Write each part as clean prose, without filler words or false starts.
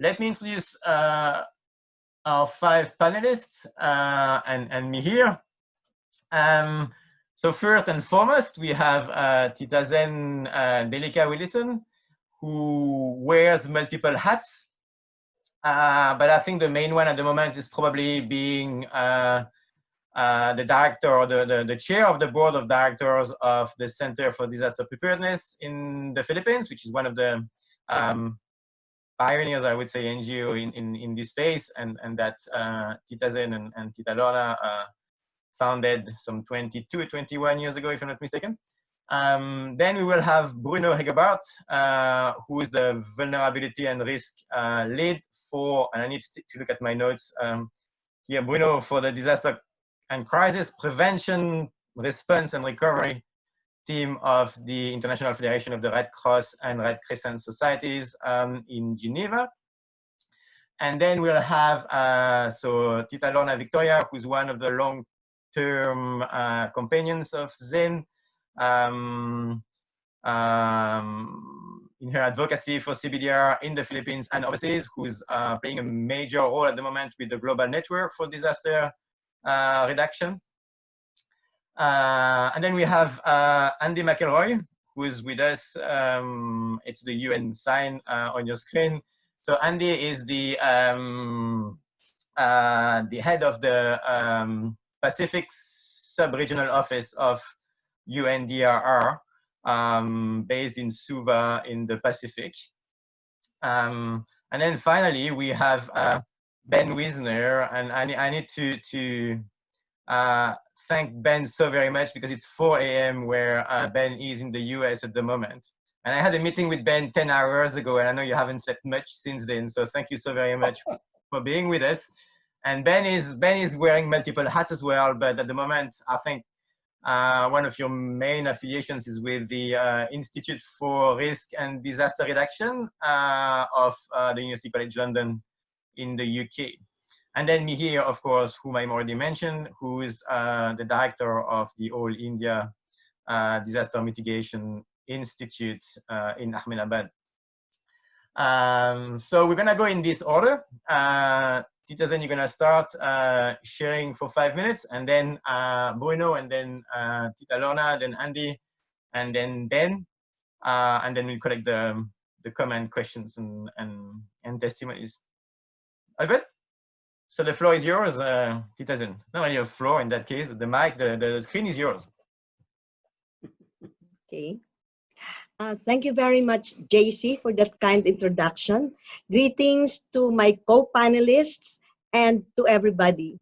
let me introduce our 5 panelists and me here. So first and foremost, we have Zenaida Delica-Willison, who wears multiple hats. But I think the main one at the moment is probably being the director or the chair of the board of directors of the Center for Disaster Preparedness in the Philippines, which is one of the pioneers, I would say, NGO in this space, and that Tita Zen and Tita Lorna founded some 21 years ago, if I'm not mistaken. Then we will have Bruno Haghebaert, who is the vulnerability and risk lead for, and I need to look at my notes here, Bruno, for the disaster and crisis prevention, response and recovery team of the International Federation of the Red Cross and Red Crescent Societies in Geneva. And then we'll have, so Tita Lorna Victoria, who's one of the long-term companions of Zen, in her advocacy for CBDR in the Philippines and overseas, who's playing a major role at the moment with the Global Network for Disaster Reduction. And then we have Andy McElroy, who is with us. It's the UN sign on your screen. So Andy is the head of the Pacific Sub-Regional Office of UNDRR, based in Suva in the Pacific. And then finally, we have Ben Wisner, and I need to thank Ben so very much because it's 4 a.m. where Ben is in the US at the moment. And I had a meeting with Ben 10 hours ago, and I know you haven't slept much since then. So thank you so very much for being with us. And Ben is wearing multiple hats as well, but at the moment, I think one of your main affiliations is with the Institute for Risk and Disaster Reduction of the University College London in the UK. And then me here, of course, whom I already mentioned, who is the director of the All India Disaster Mitigation Institute in Ahmedabad. So we're gonna go in this order. Tita Zen, you're gonna start sharing for 5 minutes, and then Bruno, and then Tita Lorna, then Andy, and then Ben, and then we'll collect the comment, questions, and testimonies. All good? So the floor is yours, Tita Zen. Not really a floor in that case, but the mic, the screen is yours. Okay. Thank you very much, JC, for that kind introduction. Greetings to my co-panelists and to everybody.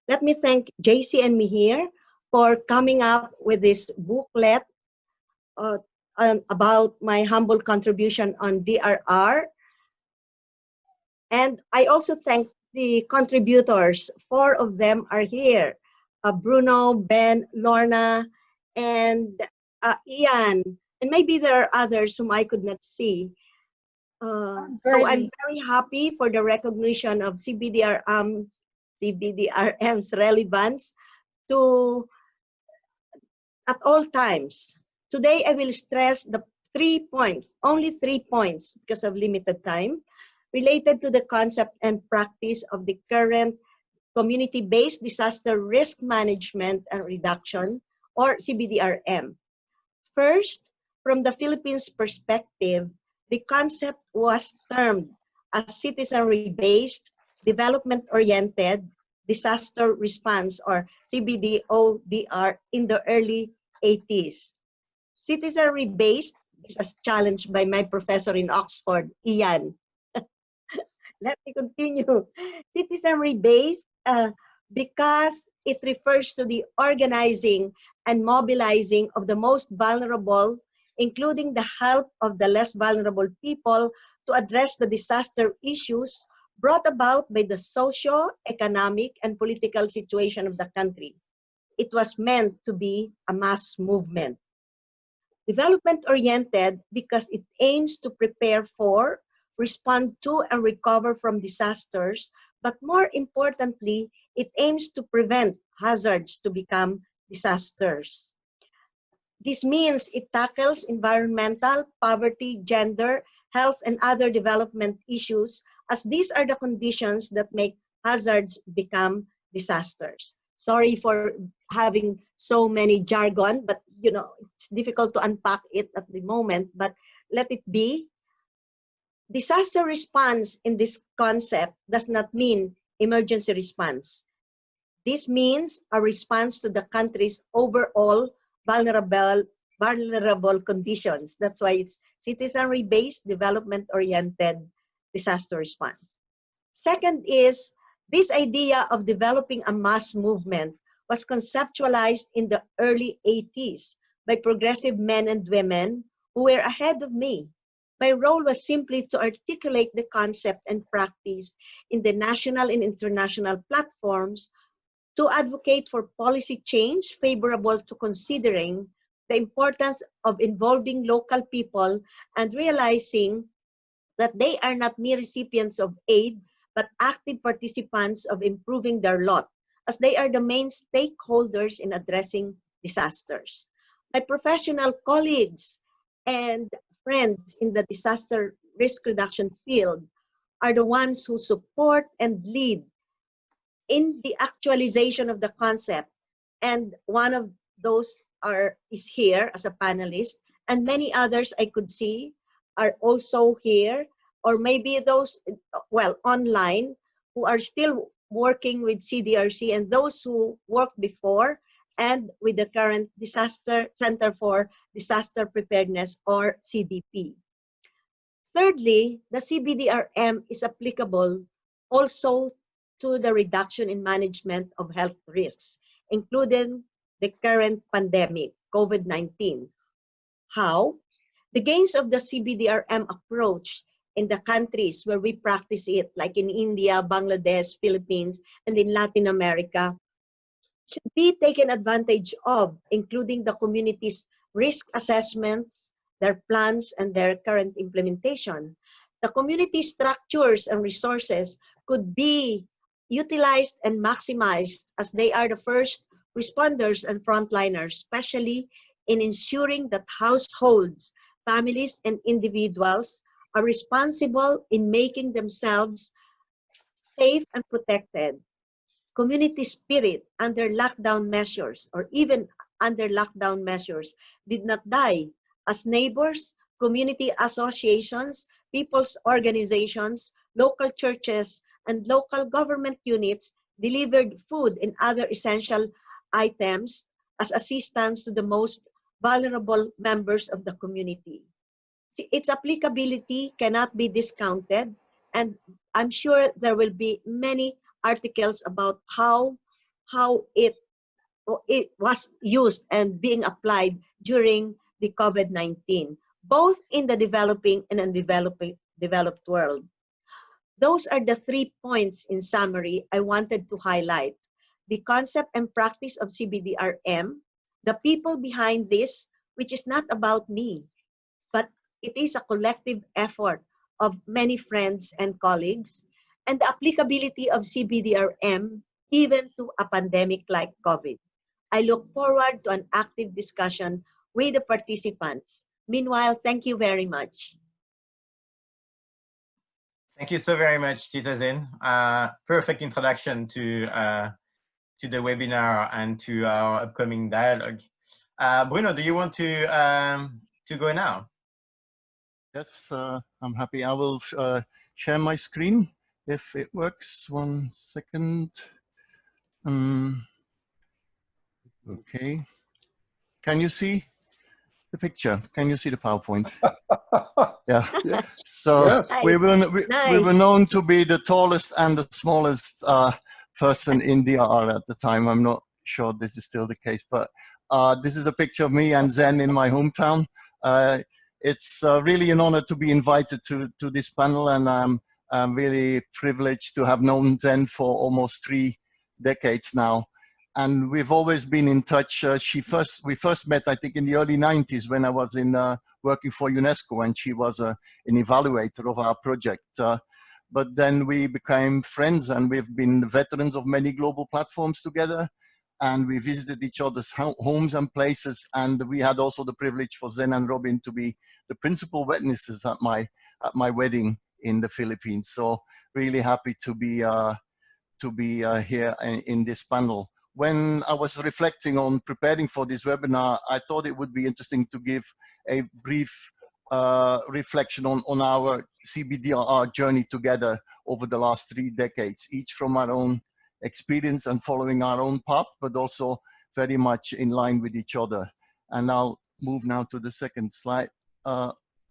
Let me thank JC and me here for coming up with this booklet about my humble contribution on DRR. And I also thank the contributors. 4 of them are here. Bruno, Ben, Lorna, and Ian. And maybe there are others whom I could not see. So I'm very happy for the recognition of CBDRM's relevance to at all times. Today I will stress the 3 points, only 3 points because of limited time, related to the concept and practice of the current community-based disaster risk management and reduction, or CBDRM. First, from the Philippines perspective, the concept was termed as citizenry-based, development-oriented disaster response, or CBDODR, in the early 80s. Citizenry-based, this was challenged by my professor in Oxford, Ian. Let me continue. Citizenry-based because it refers to the organizing and mobilizing of the most vulnerable, including the help of the less vulnerable people to address the disaster issues brought about by the socio-economic and political situation of the country. It was meant to be a mass movement. Development-oriented because it aims to prepare for, respond to, and recover from disasters, but more importantly, it aims to prevent hazards to become disasters. This means it tackles environmental, poverty, gender, health, and other development issues as these are the conditions that make hazards become disasters. Sorry for having so many jargon, but you know, it's difficult to unpack it at the moment, but let it be. Disaster response in this concept does not mean emergency response. This means a response to the country's overall vulnerable conditions. That's why it's citizenry-based, development-oriented disaster response. Second is, this idea of developing a mass movement was conceptualized in the early 80s by progressive men and women who were ahead of me. My role was simply to articulate the concept and practice in the national and international platforms to advocate for policy change favorable to considering the importance of involving local people and realizing that they are not mere recipients of aid, but active participants of improving their lot, as they are the main stakeholders in addressing disasters. My professional colleagues and friends in the disaster risk reduction field are the ones who support and lead in the actualization of the concept. And one of those is here as a panelist, and many others I could see are also here, or maybe those, well, online, who are still working with CDRC, and those who worked before and with the current Center for Disaster Preparedness, or CDP. Thirdly, the CBDRM is applicable also to the reduction in management of health risks, including the current pandemic, COVID-19. How? The gains of the CBDRM approach in the countries where we practice it, like in India, Bangladesh, Philippines, and in Latin America, should be taken advantage of, including the community's risk assessments, their plans, and their current implementation. The community structures and resources could be utilized and maximized, as they are the first responders and frontliners, especially in ensuring that households, families, and individuals are responsible in making themselves safe and protected. Community spirit under lockdown measures, or even under lockdown measures, did not die, as neighbors, community associations, people's organizations, local churches, and local government units delivered food and other essential items as assistance to the most vulnerable members of the community. See, its applicability cannot be discounted, and I'm sure there will be many articles about how it was used and being applied during the COVID-19, both in the developing and developed world. Those are the 3 points in summary I wanted to highlight. The concept and practice of CBDRM, the people behind this, which is not about me, but it is a collective effort of many friends and colleagues, and the applicability of CBDRM even to a pandemic like COVID. I look forward to an active discussion with the participants. Meanwhile, thank you very much. Thank you so very much, Tita Zen. Perfect introduction to the webinar and to our upcoming dialogue. Bruno, do you want to go now? Yes, I'm happy. I will share my screen if it works. 1 second. Okay. Can you see the picture? Can you see the PowerPoint? Yeah. Yeah. So Yeah. we were known to be the tallest and the smallest person in DRR at the time. I'm not sure this is still the case, but this is a picture of me and Zen in my hometown. It's really an honor to be invited to this panel, and I'm really privileged to have known Zen for almost 3 decades now. And we've always been in touch. We first met, I think, in the early 90s when I was working for UNESCO, and she was an evaluator of our project. But then we became friends, and we've been veterans of many global platforms together. And we visited each other's homes and places. And we had also the privilege for Zen and Robin to be the principal witnesses at my wedding in the Philippines. So really happy to be here in this panel. When I was reflecting on preparing for this webinar, I thought it would be interesting to give a brief reflection on our CBDRR journey together over the last 3 decades, each from our own experience and following our own path, but also very much in line with each other. And I'll move now to the second slide,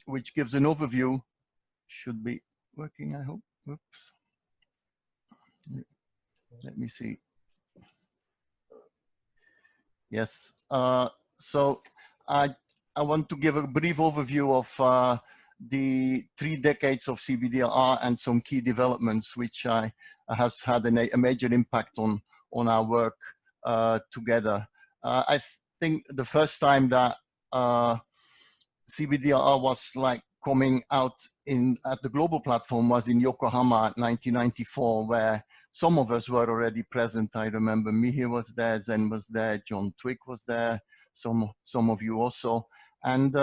which gives an overview. Should be working, I hope. Oops. Let me see. Yes, so I want to give a brief overview of the 3 decades of CBDRR and some key developments which has had a major impact on our work together. I think the first time that CBDRR was like coming out at the global platform was in Yokohama 1994, where some of us were already present. I remember Mihi was there, Zen was there, John Twigg was there, some of you also. And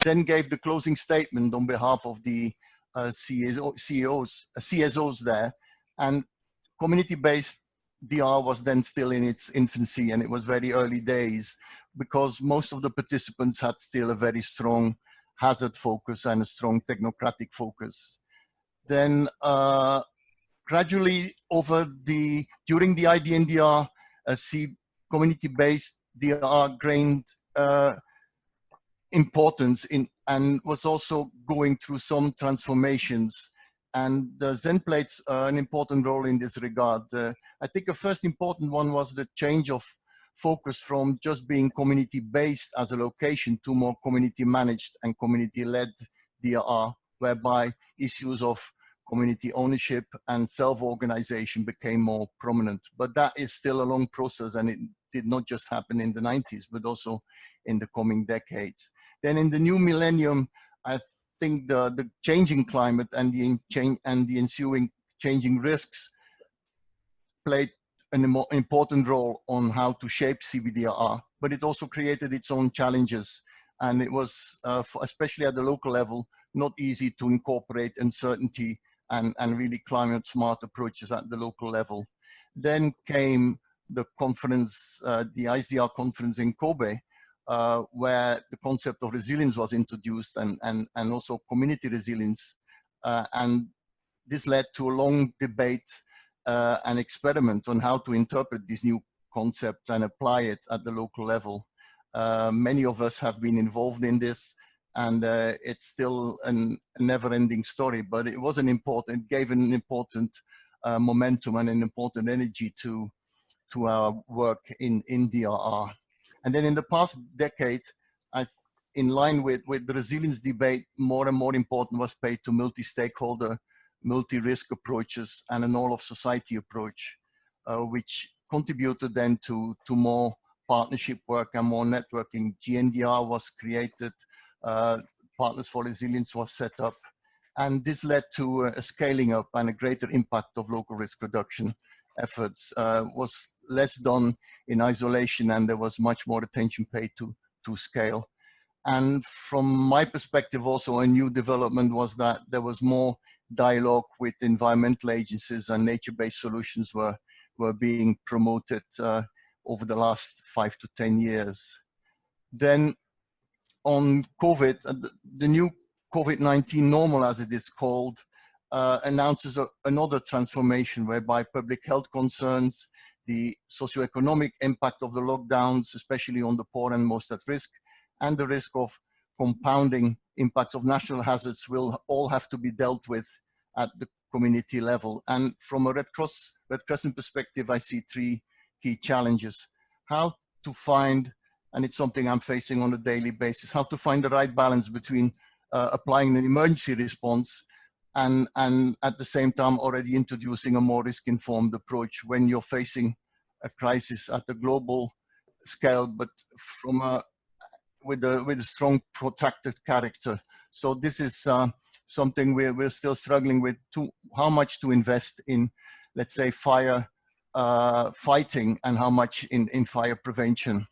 Zen gave the closing statement on behalf of the CSOs there. And community-based DR was then still in its infancy, and it was very early days because most of the participants had still a very strong hazard focus and a strong technocratic focus. Then gradually during the IDNDR, community-based DR gained importance and was also going through some transformations. And Zen played an important role in this regard. I think a first important one was the change of focus from just being community-based as a location to more community-managed and community-led DRR, whereby issues of community ownership and self-organization became more prominent. But that is still a long process, and it did not just happen in the 90s, but also in the coming decades. Then in the new millennium, I think the changing climate and the ensuing changing risks played an important role on how to shape CBDRR, but it also created its own challenges. And it was, especially at the local level, not easy to incorporate uncertainty and really climate smart approaches at the local level. Then came the conference, the ISDR conference in Kobe, where the concept of resilience was introduced and also community resilience. And this led to a long debate and experiment on how to interpret this new concept and apply it at the local level. Many of us have been involved in this, and it's still a never-ending story, but it was it gave an important momentum and an important energy to our work in DRR. And then in the past decade, in line with the resilience debate, more and more important was paid to multi-stakeholder, multi-risk approaches and an all-of-society approach, which contributed then to more partnership work and more networking. GNDR was created, Partners for Resilience was set up, and this led to a scaling up and a greater impact of local risk reduction efforts. Was less done in isolation, and there was much more attention paid to scale. And from my perspective, also a new development was that there was more dialogue with environmental agencies, and nature-based solutions were being promoted over the last 5 to 10 years. Then on COVID, the new COVID-19 normal, as it is called, announces another transformation whereby public health concerns, the socioeconomic impact of the lockdowns, especially on the poor and most at risk, and the risk of compounding impacts of natural hazards will all have to be dealt with at the community level. And from a Red Crescent perspective, I see 3 key challenges. How to find, and it's something I'm facing on a daily basis, how to find the right balance between applying an emergency response and at the same time already introducing a more risk-informed approach when you're facing a crisis at the global scale, but from with a strong protracted character. So this is something we're still struggling with, how much to invest in, let's say, fire fighting and how much in fire prevention.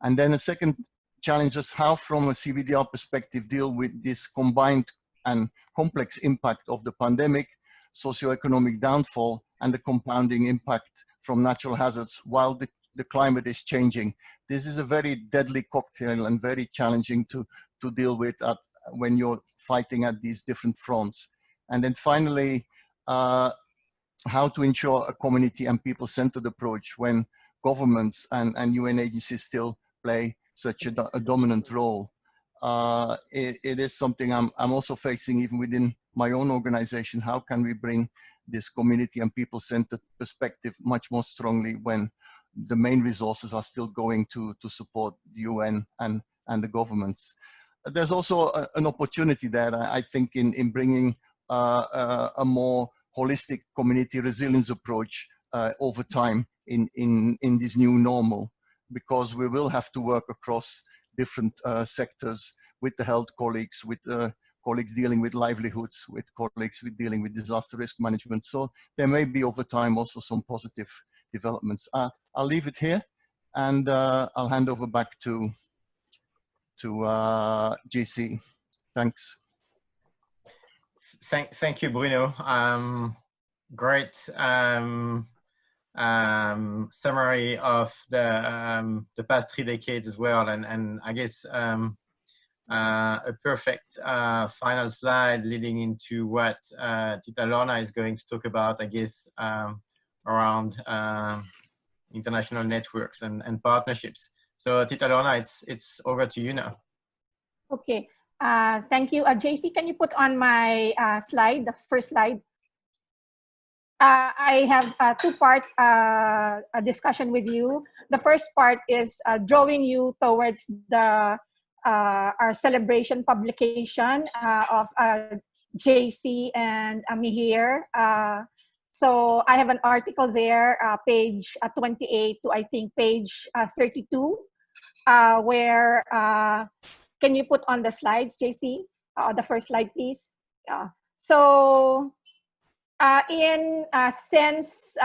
And then a second challenge is how, from a CBDR perspective, deal with this combined and complex impact of the pandemic, socioeconomic downfall, and the compounding impact from natural hazards while the climate is changing. This is a very deadly cocktail and very challenging to deal with when you're fighting at these different fronts. And then finally, how to ensure a community and people-centered approach when governments and UN agencies still play such a dominant role. It is something I'm also facing even within my own organization. How can we bring this community and people-centered perspective much more strongly when the main resources are still going to support the UN and the governments? There's also an opportunity there, I think, in bringing a more holistic community resilience approach over time in this new normal, because we will have to work across different sectors with the health colleagues, with colleagues dealing with livelihoods, with colleagues dealing with disaster risk management. So there may be over time also some positive developments. I'll leave it here, and I'll hand over back to JC. Thanks. Thank you, Bruno. Great summary of the past 3 decades as well, and I guess a perfect final slide leading into what Tita Lorna is going to talk about, I guess, around international networks and partnerships. So Tita Lorna, it's over to you now. Okay, thank you. JC, can you put on my slide, the first slide? I have a two-part discussion with you. The first part is drawing you towards the our celebration publication of JC and me here. So I have an article there, page 28 to I think page 32, where can you put on the slides, JC? The first slide, please. Since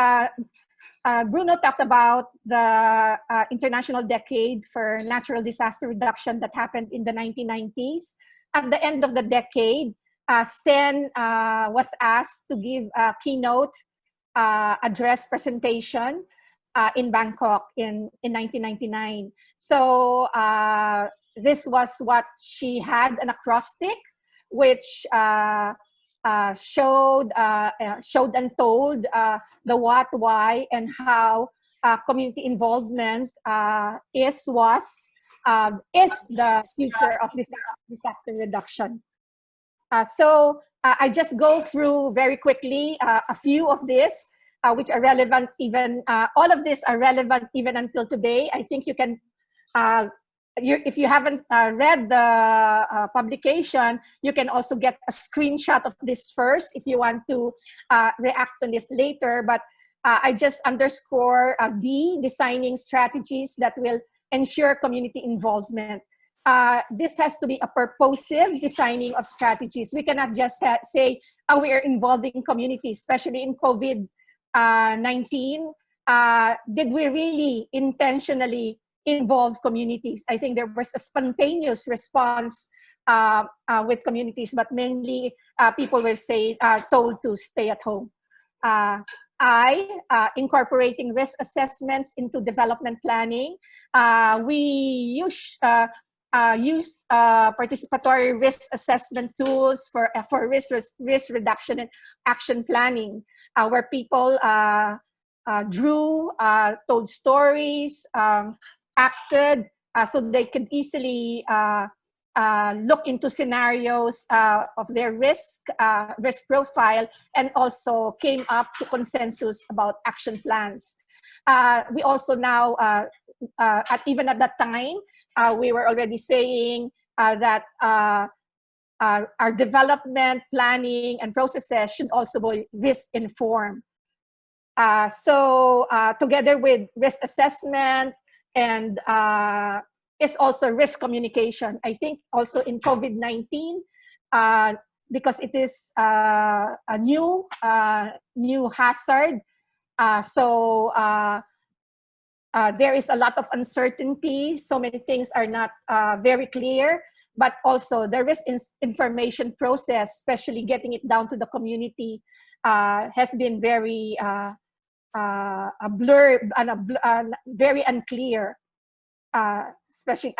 Bruno talked about the International Decade for Natural Disaster Reduction that happened in the 1990s, at the end of the decade, Sen was asked to give a keynote address presentation in Bangkok in 1999. So this was what she had, an acrostic, which showed and told the what, why, and how community involvement is the future of disaster reduction. So I just go through very quickly a few of this, which are relevant even, all of these are relevant even until today. I think you can, if you haven't read the publication, you can also get a screenshot of this first if you want to react to this later. But I just underscore designing strategies that will ensure community involvement. This has to be a purposive designing of strategies. We cannot just say, oh, we are involving communities, especially in COVID-19. Did we really intentionally involve communities? I think there was a spontaneous response with communities, but mainly people were told to stay at home. Incorporating risk assessments into development planning. We use participatory risk assessment tools for risk reduction and action planning, where people drew, told stories, acted, so they could easily look into scenarios of their risk profile, and also came up to consensus about action plans. We also now, even at that time, we were already saying that our development, planning, and processes should also be risk-informed. So together with risk assessment, and it's also risk communication. I think also in COVID-19, because it is a new hazard, so there is a lot of uncertainty. So many things are not very clear. but also the risk information process, especially getting it down to the community, has been very a blur and very unclear, especially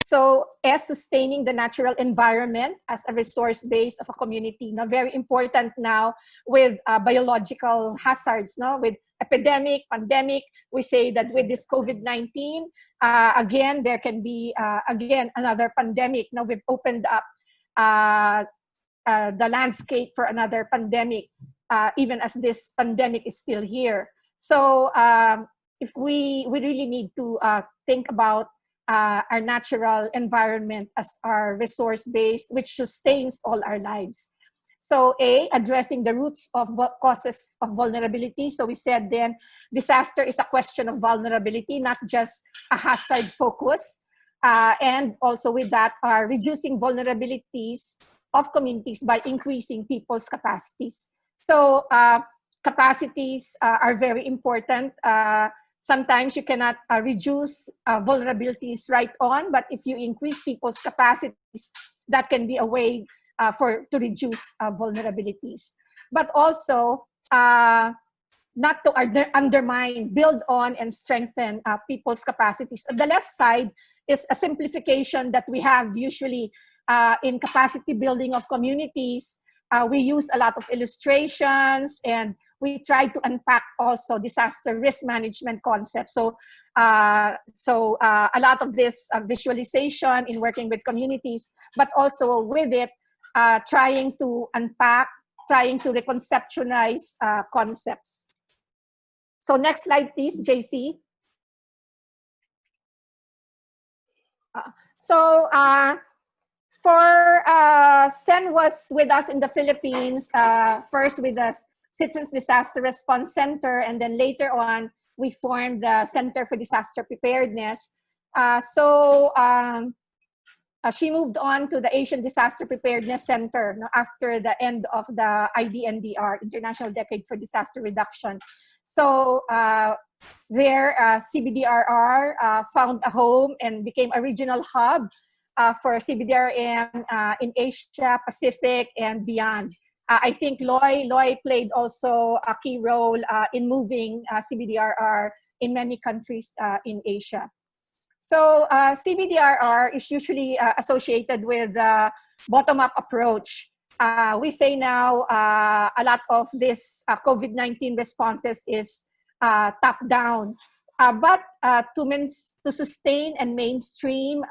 so as sustaining the natural environment as a resource base of a community. Now, very important now with biological hazards, no, with epidemic, pandemic. We say that with this COVID-19, again, there can be again another pandemic. Now we've opened up the landscape for another pandemic, even as this pandemic is still here. So if we really need to think about our natural environment as our resource base, which sustains all our lives. So addressing the roots of causes of vulnerability. So we said then disaster is a question of vulnerability, not just a hazard focus. And also with that are reducing vulnerabilities of communities by increasing people's capacities. So capacities are very important. Sometimes you cannot reduce vulnerabilities right on, but if you increase people's capacities, that can be a way to reduce vulnerabilities. But also not to undermine, build on, and strengthen people's capacities. The left side is a simplification that we have usually in capacity building of communities. We use a lot of illustrations, and we try to unpack also disaster risk management concepts. So, a lot of this visualization in working with communities, but also with it, trying to unpack, trying to reconceptualize concepts. So next slide, please, JC. Sen was with us in the Philippines, first with the Citizens Disaster Response Center, and then later on, we formed the Center for Disaster Preparedness. She moved on to the Asian Disaster Preparedness Center after the end of the IDNDR, International Decade for Disaster Reduction. So there, CBDRR found a home and became a regional hub for CBDRM in Asia, Pacific, and beyond. I think Loy played also a key role in moving CBDRR in many countries in Asia. So CBDRR is usually associated with the bottom-up approach. We say now a lot of this COVID-19 responses is top-down. But to sustain and mainstream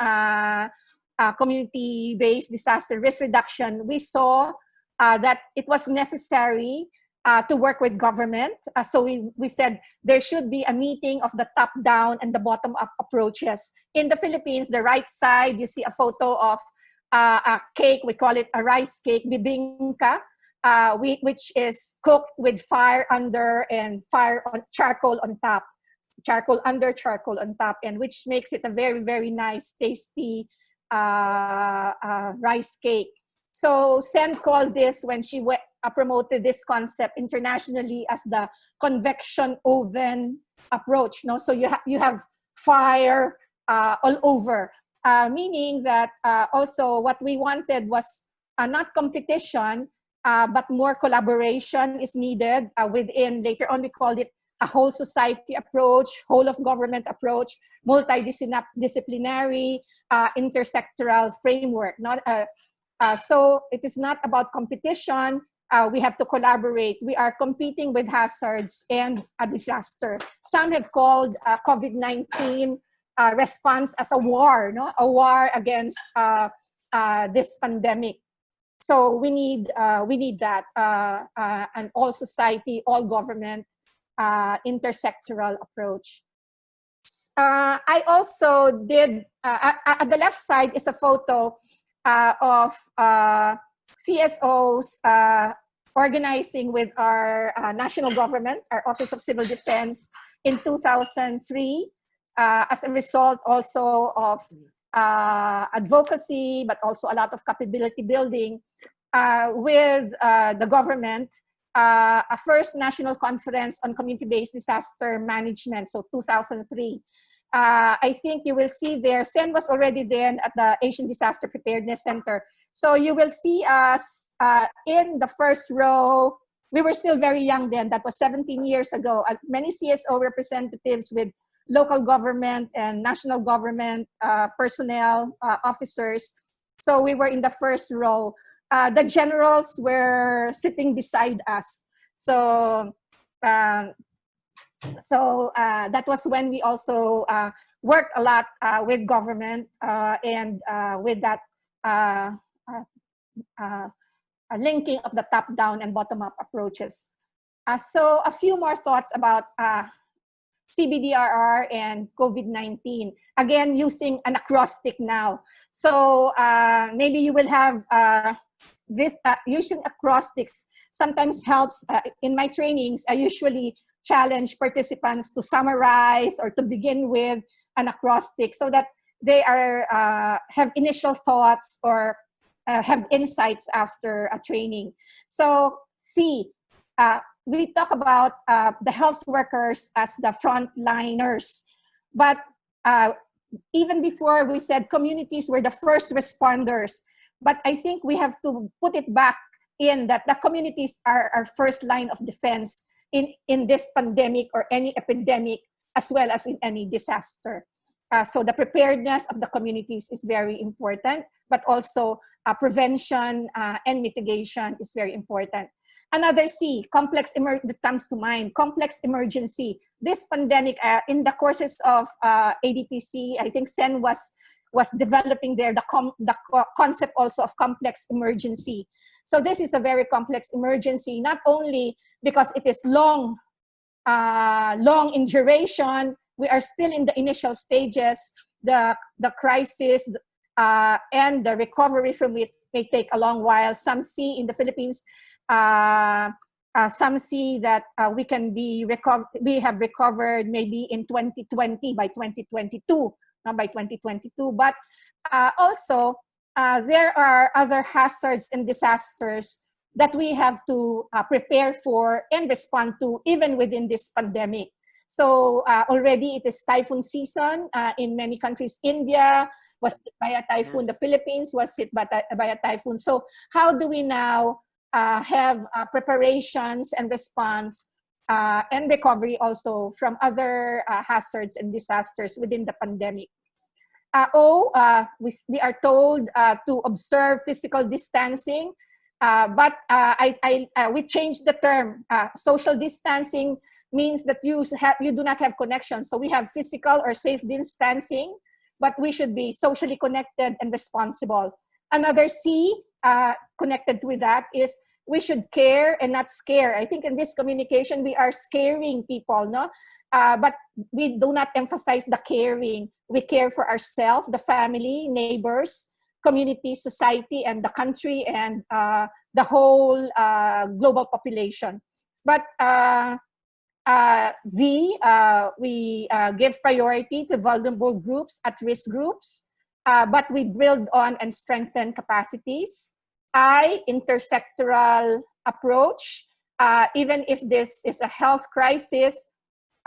community-based disaster risk reduction, we saw that it was necessary to work with government. So we said there should be a meeting of the top-down and the bottom-up approaches. In the Philippines, the right side, you see a photo of a cake, we call it a rice cake, bibingka, which is cooked with fire under and charcoal on top. Charcoal under, charcoal on top, and which makes it a very, very nice, tasty rice cake. So Sen called this, when she promoted this concept internationally, as the convection oven approach. No, so you have fire all over, meaning that also what we wanted was not competition, but more collaboration is needed within. Later on, we called it a whole society approach, whole of government approach, multidisciplinary, intersectoral framework. So it is not about competition. We have to collaborate. We are competing with hazards and a disaster. Some have called COVID-19 response as a war, a war against this pandemic. So we need that, and all society, all government, intersectoral approach. I also did, at the left side is a photo of CSOs organizing with our national government, our Office of Civil Defense, in 2003, as a result also of advocacy, but also a lot of capability building with the government, a first national conference on community-based disaster management, so 2003. I think you will see there, Sen was already there at the Asian Disaster Preparedness Center. So you will see us in the first row. We were still very young then, that was 17 years ago. Many CSO representatives with local government and national government personnel, officers. So we were in the first row. The generals were sitting beside us. So that was when we also worked a lot with government and with that linking of the top-down and bottom-up approaches. So a few more thoughts about CBDRR and COVID-19. Again, using an acrostic now. So maybe you will have this, using acrostics sometimes helps. In my trainings, I usually challenge participants to summarize or to begin with an acrostic so that they are have initial thoughts or have insights after a training. So C, we talk about the health workers as the frontliners, but even before we said communities were the first responders, but I think we have to put it back in that the communities are our first line of defense in this pandemic or any epidemic, as well as in any disaster. So the preparedness of the communities is very important, but also prevention and mitigation is very important. Another C, that comes to mind, complex emergency. This pandemic, in the courses of ADPC, I think Sen was developing there the concept also of complex emergency. So this is a very complex emergency, not only because it is long in duration. We are still in the initial stages. The crisis and the recovery from it may take a long while. Some see in the Philippines, some see that we have recovered maybe in 2020 by 2022, not by 2022. But also there are other hazards and disasters that we have to prepare for and respond to even within this pandemic. So already it is typhoon season in many countries. India was hit by a typhoon. The Philippines was hit by a typhoon. So how do we now have preparations and response and recovery also from other hazards and disasters within the pandemic? We are told to observe physical distancing, but we changed the term. Social distancing means that you do not have connection. So we have physical or safe distancing, but we should be socially connected and responsible. Another C connected with that is we should care and not scare. I think in this communication, we are scaring people, no? But we do not emphasize the caring. We care for ourselves, the family, neighbors, community, society, and the country, and the whole global population. But we give priority to vulnerable groups, at-risk groups, but we build on and strengthen capacities. Intersectoral approach. Even if this is a health crisis,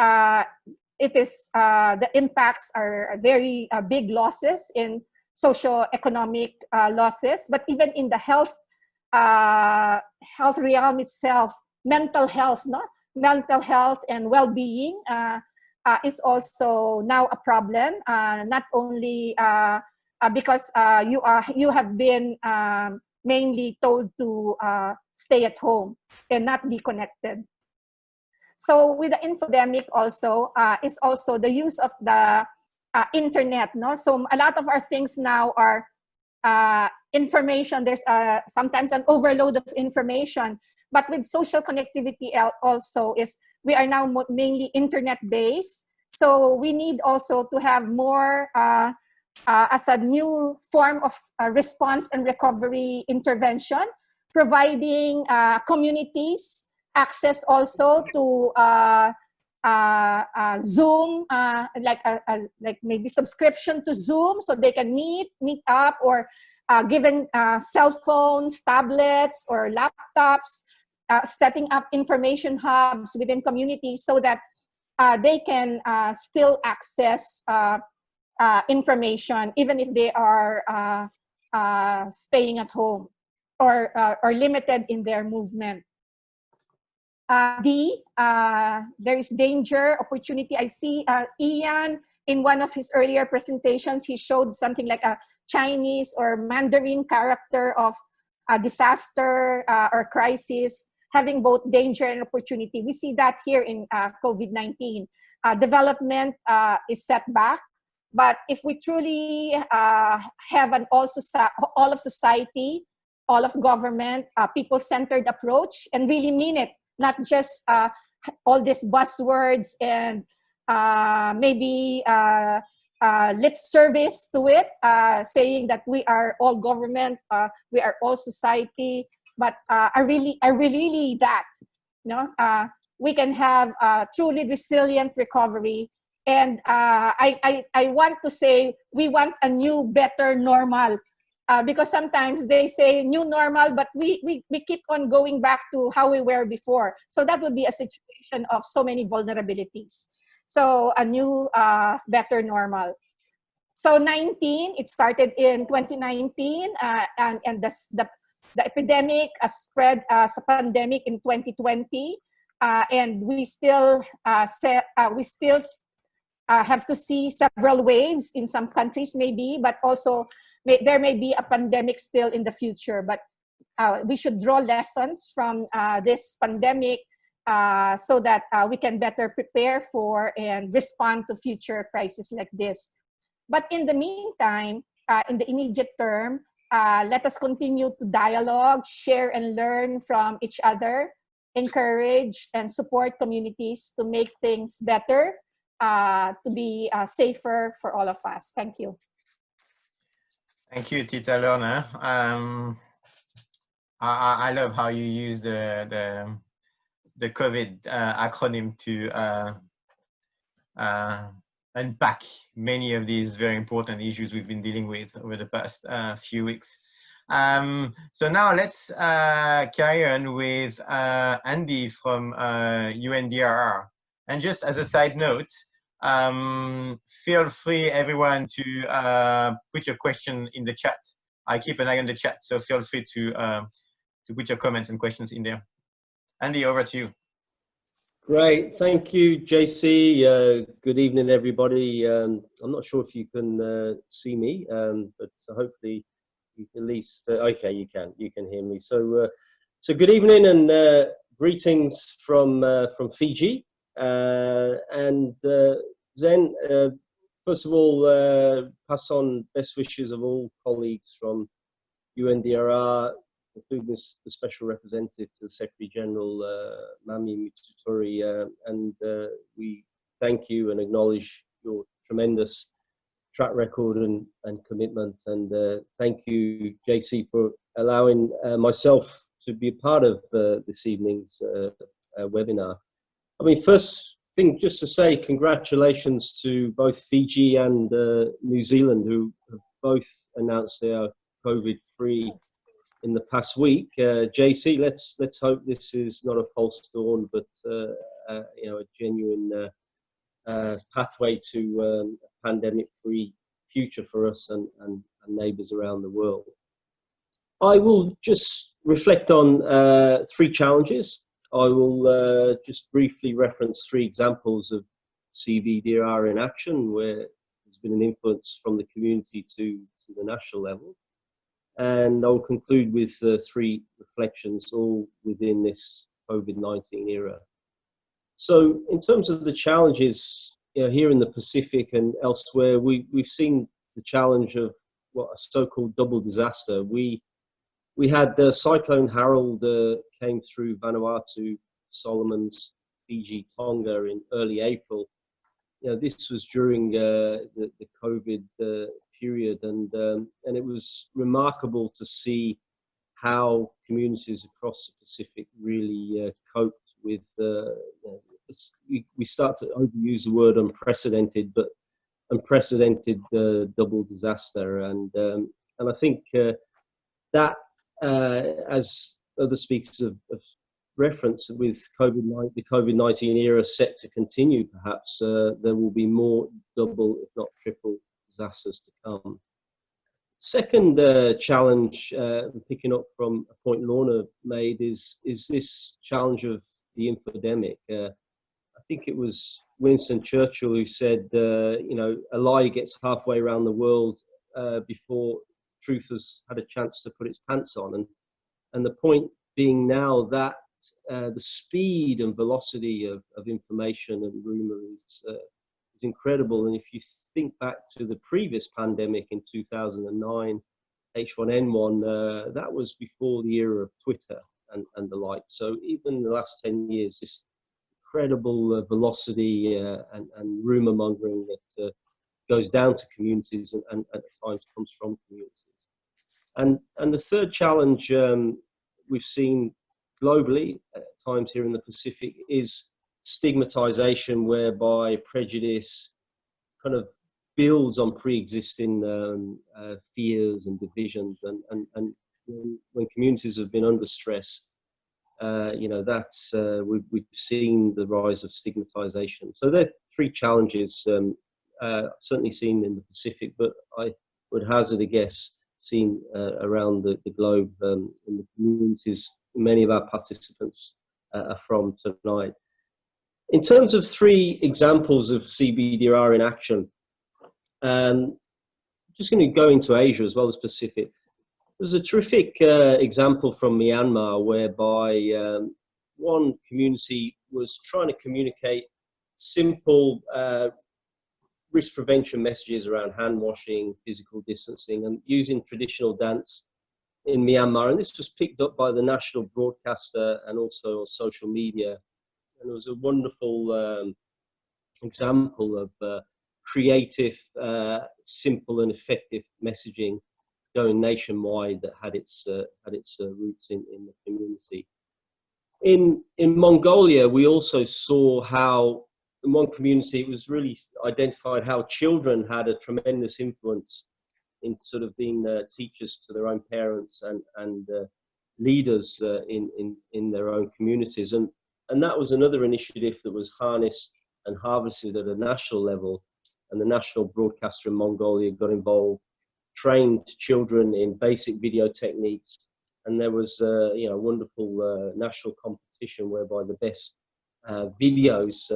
it is the impacts are very big losses in socio-economic losses, but even in the health realm itself, mental health, no? Mental health and well-being is also now a problem, not only because you have been mainly told to stay at home and not be connected. So with the infodemic also is also the use of the internet, no? So a lot of our things now are information. There's sometimes an overload of information, but with social connectivity also is we are now mainly internet based. So we need also to have more as a new form of response and recovery intervention, providing communities access also to Zoom, like maybe subscription to Zoom, so they can meet up, or given cell phones, tablets, or laptops, setting up information hubs within communities so that they can still access information even if they are staying at home or limited in their movement. There is danger, opportunity. I see Ian, in one of his earlier presentations, he showed something like a Chinese or Mandarin character of a disaster or crisis, having both danger and opportunity. We see that here in COVID-19. Development is set back, but if we truly have an all of society, all of government, people-centered approach, and really mean it, not just all these buzzwords and maybe lip service to it, saying that we are all government, we are all society, but are really that, you know? We can have a truly resilient recovery. And I want to say we want a new, better normal. Because sometimes they say new normal, but we keep on going back to how we were before. So that would be a situation of so many vulnerabilities. So a new, better normal. So 19, it started in 2019, and the epidemic spread as a pandemic in 2020, and we still have to see several waves in some countries maybe, but also there may be a pandemic still in the future, but we should draw lessons from this pandemic so that we can better prepare for and respond to future crises like this. But in the meantime, in the immediate term, let us continue to dialogue, share and learn from each other, encourage and support communities to make things better, to be safer for all of us. Thank you. Thank you, Tita Lorna. I love how you use the COVID acronym to unpack many of these very important issues we've been dealing with over the past few weeks. So now let's carry on with Andy from UNDRR. And just as a side note, feel free, everyone, to put your question in the chat. I keep an eye on the chat, so feel free to put your comments and questions in there. Andy, over to you. Great, thank you, JC. Good evening, everybody. I'm not sure if you can see me, but hopefully you can at least, okay, you can hear me. So, so good evening and greetings from Fiji. And Zen, first of all, pass on best wishes of all colleagues from UNDRR, including the Special Representative to the Secretary General, Mami Mitsutori, and we thank you and acknowledge your tremendous track record and commitment. And thank you, JC, for allowing myself to be a part of this evening's webinar. I mean, first thing, just to say congratulations to both Fiji and New Zealand, who have both announced they are COVID-free in the past week. JC, let's hope this is not a false dawn, but you know, a genuine pathway to a pandemic-free future for us and neighbours around the world. I will just reflect on 3 challenges. I will just briefly reference 3 examples of CVDRR in action, where there's been an influence from the community to the national level. And I'll conclude with 3 reflections, all within this COVID-19 era. So in terms of the challenges, you know, here in the Pacific and elsewhere, we've seen the challenge of what a so-called double disaster. We had Cyclone Harold came through Vanuatu, Solomons, Fiji, Tonga in early April. You know, this was during the COVID period, and it was remarkable to see how communities across the Pacific really coped with. We start to overuse the word unprecedented, but unprecedented double disaster, and I think that as other speakers have reference with the COVID-19 era set to continue, perhaps there will be more double, if not triple, disasters to come. Second challenge, picking up from a point Lorna made, is this challenge of the infodemic. I think it was Winston Churchill who said, you know, a lie gets halfway around the world before truth has had a chance to put its pants on. And the point being now that the speed and velocity of information and rumor is incredible. And if you think back to the previous pandemic in 2009, H1N1, that was before the era of Twitter and the like. So even in the last 10 years, this incredible velocity and rumor mongering that goes down to communities and at times comes from communities. And the third challenge we've seen globally at times here in the Pacific is stigmatization, whereby prejudice kind of builds on pre-existing fears and divisions, and when communities have been under stress, you know, that's we've seen the rise of stigmatization. So there are three challenges certainly seen in the Pacific, but I would hazard a guess seen around the globe in the communities many of our participants are from tonight. In terms of three examples of CBDRR in action, just going to go into Asia as well as Pacific. There's a terrific example from Myanmar whereby one community was trying to communicate simple risk prevention messages around hand washing, physical distancing, and using traditional dance in Myanmar. And this was picked up by the national broadcaster and also on social media. And it was a wonderful example of creative, simple and effective messaging going nationwide that had its roots in the community. In Mongolia, we also saw how in one community it was really identified how children had a tremendous influence in sort of being teachers to their own parents and leaders in their own communities. And that was another initiative that was harnessed and harvested at a national level. And the national broadcaster in Mongolia got involved, trained children in basic video techniques. And there was you know, a wonderful national competition whereby the best videos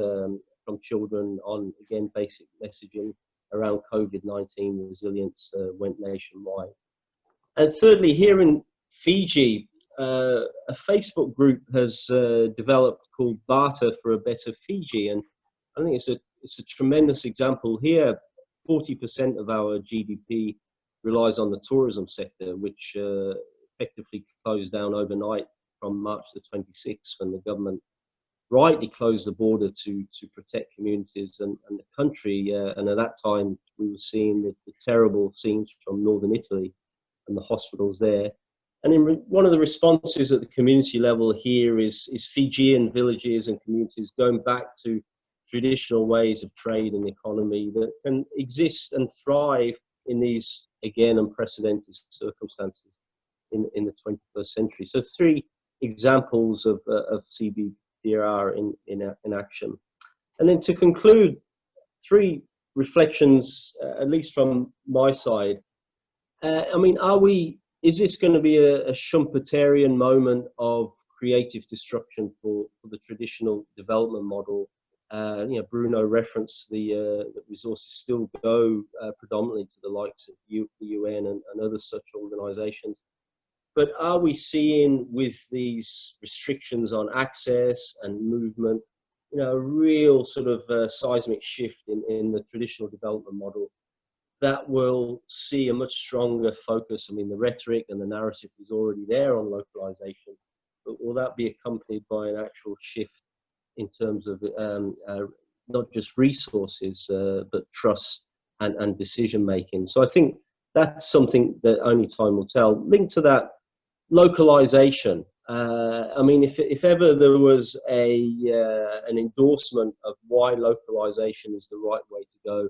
from children on, again, basic messaging around COVID-19 resilience went nationwide. And thirdly, here in Fiji, a Facebook group has developed called Barter for a Better Fiji. And I think it's a tremendous example here. 40% of our GDP relies on the tourism sector, which effectively closed down overnight from March the 26th when the government rightly closed the border to protect communities and the country. And at that time, we were seeing the terrible scenes from northern Italy and the hospitals there. And one of the responses at the community level here is Fijian villages and communities going back to traditional ways of trade and economy that can exist and thrive in these, again, unprecedented circumstances in the 21st century. So three examples of CBDRR in action. And then to conclude, three reflections, at least from my side. I mean, is this going to be a Schumpeterian moment of creative destruction for the traditional development model? You know, Bruno referenced the resources still go predominantly to the likes of the UN and other such organizations. But are we seeing with these restrictions on access and movement, you know, a real sort of seismic shift in the traditional development model that will see a much stronger focus? I mean, the rhetoric and the narrative is already there on localization, but will that be accompanied by an actual shift in terms of not just resources, but trust and decision making? So I think that's something that only time will tell. Linked to that, localization. I mean, if ever there was an endorsement of why localization is the right way to go,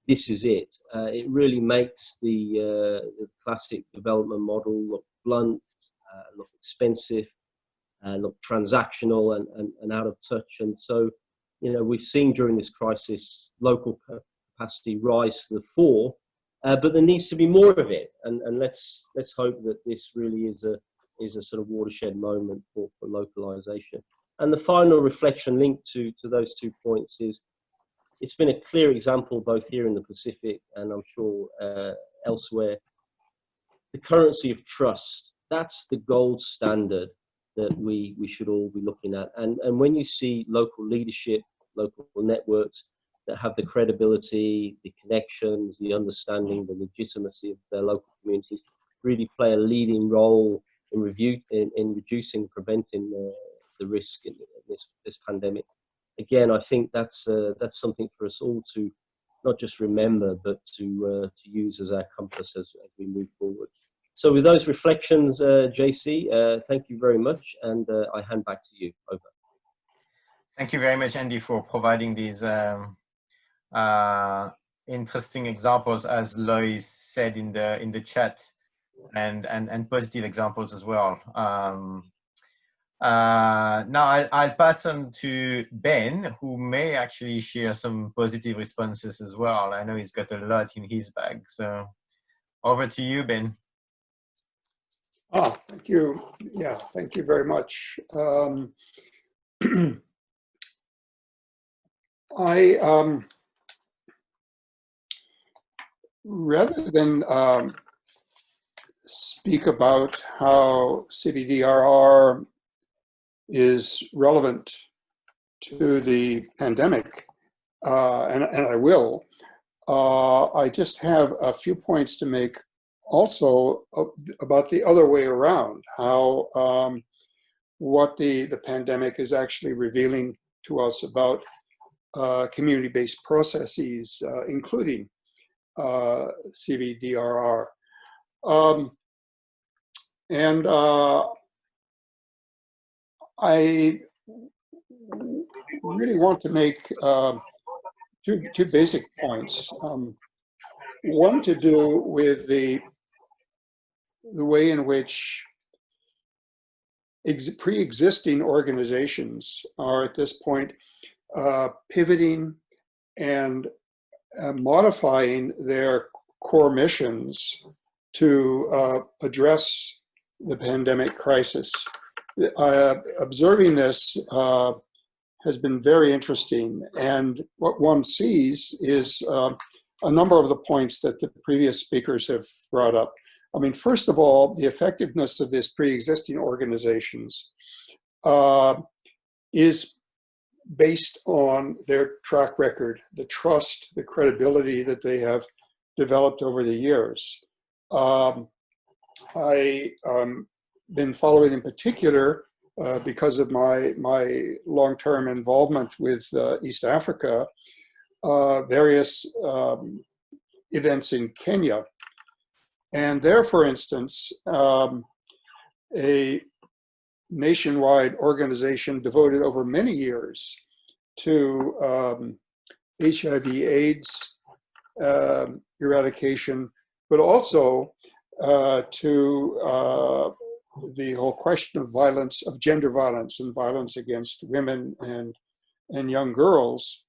this is it. It really makes the classic development model look blunt, look expensive, look transactional and out of touch. And so, you know, we've seen during this crisis local capacity rise to the fore, but there needs to be more of it. And let's hope that this really is a sort of watershed moment for localization. And the final reflection linked to those 2 points is, it's been a clear example both here in the Pacific and I'm sure elsewhere. The currency of trust, that's the gold standard that we should all be looking at. And when you see local leadership, local networks that have the credibility, the connections, the understanding, the legitimacy of their local communities, really play a leading role in reducing, preventing the risk in this pandemic. Again, I think that's something for us all to not just remember, but to use as our compass as we move forward. So with those reflections, JC, thank you very much, and I hand back to you. Over. Thank you very much, Andy, for providing these interesting examples, as Lois said in the chat, and positive examples as well. Now I'll pass on to Ben, who may actually share some positive responses as well. I know he's got a lot in his bag. So over to you, Ben. Oh, thank you. Yeah, thank you very much. Rather than speak about how CBDRR is relevant to the pandemic, and I will, I just have a few points to make also about the other way around, how what the pandemic is actually revealing to us about community-based processes, including CBDRR. And I really want to make two basic points. One to do with the way in which pre-existing organizations are at this point pivoting and modifying their core missions to address the pandemic crisis. Observing this has been very interesting, and what one sees is a number of the points that the previous speakers have brought up. I mean, first of all, the effectiveness of these pre-existing organizations is based on their track record, the trust, the credibility that they have developed over the years. I been following in particular, because of my long-term involvement with East Africa, various events in Kenya. And there, for instance, a nationwide organization devoted over many years to HIV/AIDS eradication, but also to the whole question of violence, of gender violence and violence against women and young girls,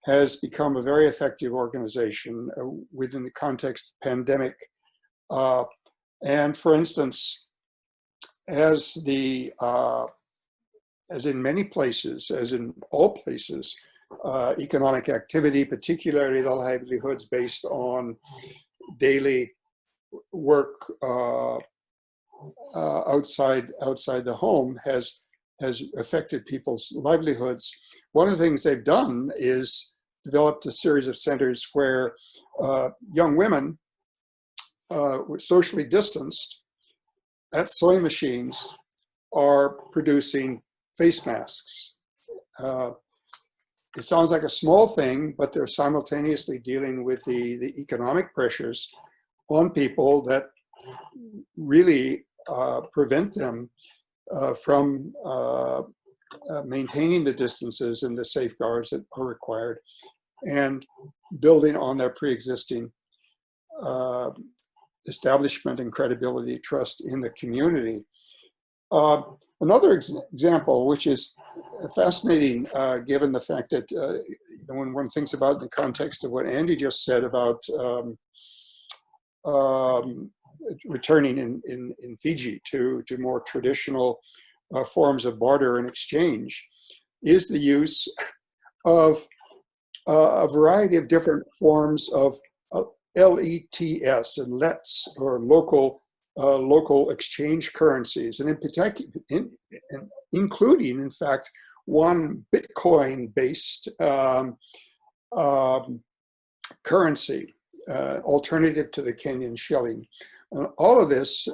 has become a very effective organization within the context of pandemic. And for instance, as in many places, as in all places, economic activity, particularly the livelihoods based on daily work outside the home, has affected people's livelihoods. One of the things they've done is developed a series of centers where young women socially distanced at sewing machines are producing face masks. It sounds like a small thing, but they're simultaneously dealing with the economic pressures on people that really prevent them from maintaining the distances and the safeguards that are required, and building on their pre-existing establishment and credibility, trust in the community. Another example, which is fascinating, given the fact that when one thinks about the context of what Andy just said about returning in Fiji to more traditional forms of barter and exchange, is the use of a variety of different forms of LETS and LETs, or local exchange currencies, and in particular, including, in fact, one Bitcoin-based currency, alternative to the Kenyan shilling. All of this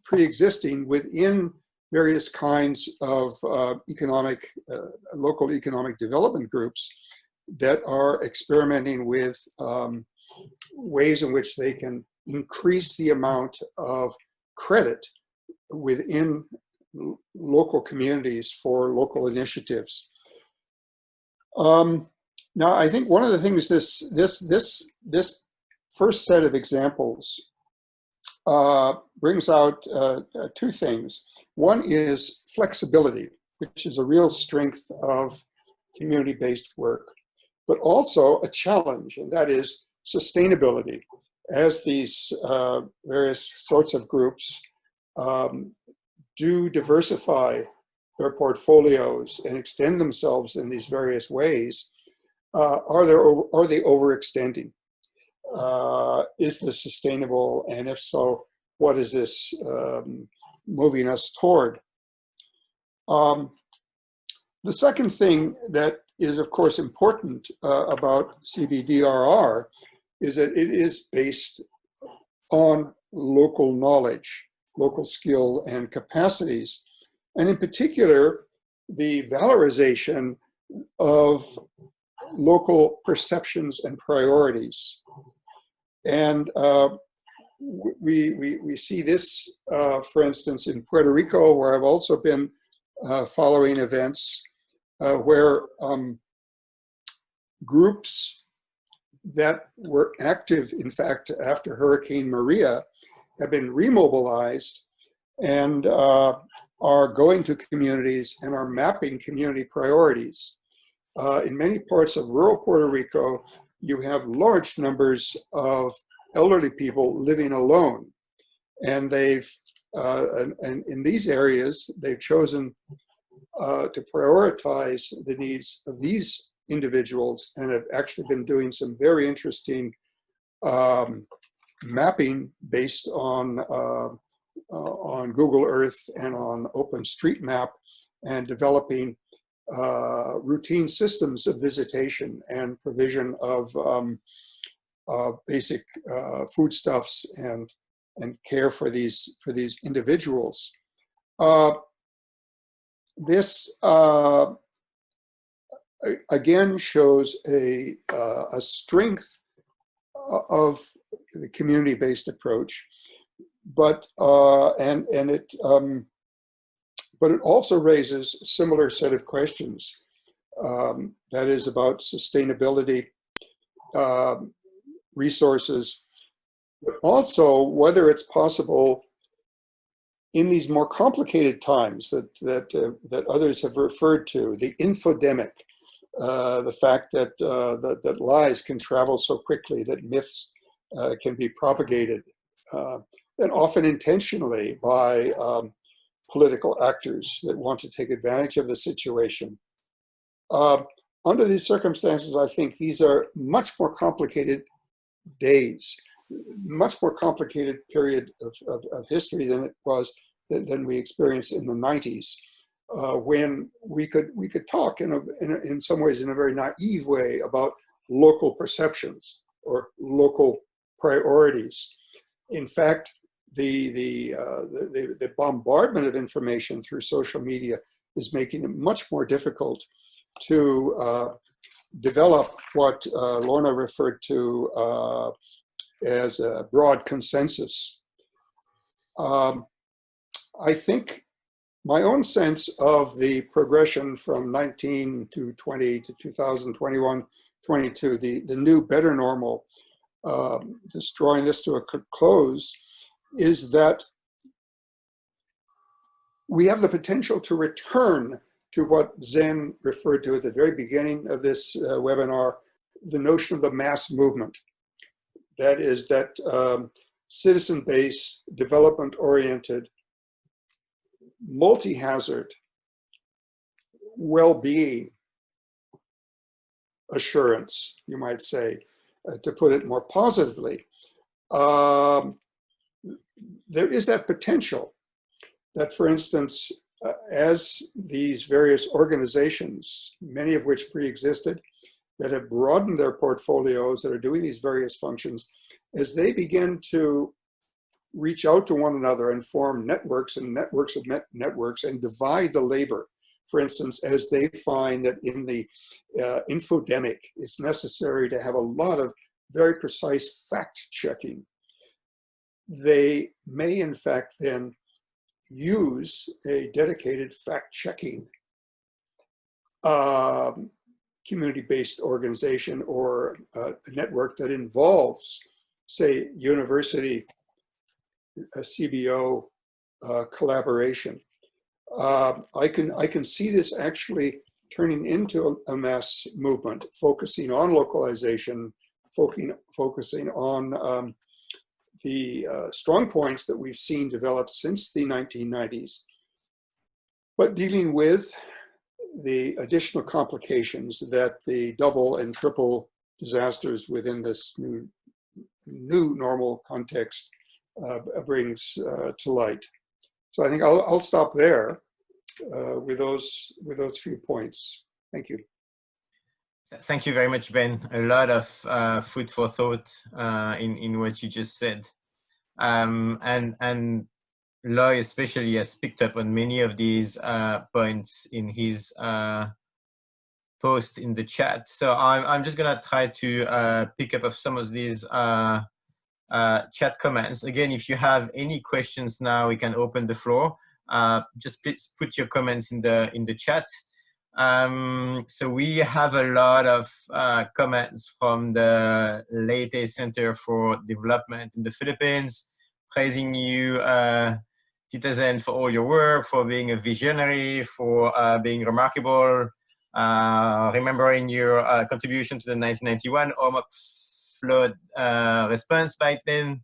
pre-existing within various kinds of local economic development groups that are experimenting with ways in which they can increase the amount of credit within local communities for local initiatives. Now, I think one of the things this first set of examples brings out two things. One is flexibility, which is a real strength of community-based work, but also a challenge, and that is sustainability. As these various sorts of groups do diversify their portfolios and extend themselves in these various ways, are they overextending? Is this sustainable? And if so, what is this moving us toward? The second thing that is, of course, important about CBDRR is that it is based on local knowledge, local skill and capacities, and in particular, the valorization of local perceptions and priorities. And we see this, for instance, in Puerto Rico, where I've also been following events where groups that were active, in fact, after Hurricane Maria, have been remobilized and are going to communities and are mapping community priorities. In many parts of rural Puerto Rico, you have large numbers of elderly people living alone. And they've, and in these areas, they've chosen to prioritize the needs of these individuals and have actually been doing some very interesting mapping based on Google Earth and on OpenStreetMap, and developing routine systems of visitation and provision of basic foodstuffs and care for these individuals. This again shows a strength of the community-based approach, but it also raises a similar set of questions, that is about sustainability, resources, but also whether it's possible in these more complicated times that others have referred to, the infodemic, the fact that that lies can travel so quickly, that myths can be propagated, and often intentionally by political actors that want to take advantage of the situation. Under these circumstances, I think these are much more complicated days, much more complicated period of history than it was than we experienced in the 90s, when we could talk in some ways in a very naive way about local perceptions or local priorities. In fact, the bombardment of information through social media is making it much more difficult to develop what Lorna referred to as a broad consensus. I think my own sense of the progression from 19 to 20 to 2021, 22, the new better normal, just drawing this to a close, is that we have the potential to return to what Zen referred to at the very beginning of this webinar, the notion of the mass movement. That is that citizen-based, development-oriented, multi-hazard, well-being assurance, you might say, to put it more positively. There is that potential that, for instance, as these various organizations, many of which pre-existed, that have broadened their portfolios, that are doing these various functions, as they begin to reach out to one another and form networks and networks of networks and divide the labor. For instance, as they find that in the infodemic, it's necessary to have a lot of very precise fact checking. They may in fact then use a dedicated fact checking community-based organization or a network that involves, say, university, a CBO collaboration. I can see this actually turning into a mass movement, focusing on localization, focusing on the strong points that we've seen develop since the 1990s, but dealing with the additional complications that the double and triple disasters within this new normal context brings to light. So I think I'll stop there with those few points. Thank you. Thank you very much, Ben. A lot of food for thought in what you just said. And Loy especially has picked up on many of these points in his post in the chat. So I'm just gonna try to pick up of some of these chat comments. Again, if you have any questions now, we can open the floor. Just please put your comments in the chat. So we have a lot of comments from the Leyte Center for Development in the Philippines, praising you, Tita Zen, for all your work, for being a visionary, for being remarkable, remembering your contribution to the 1991 Omok flood response back then.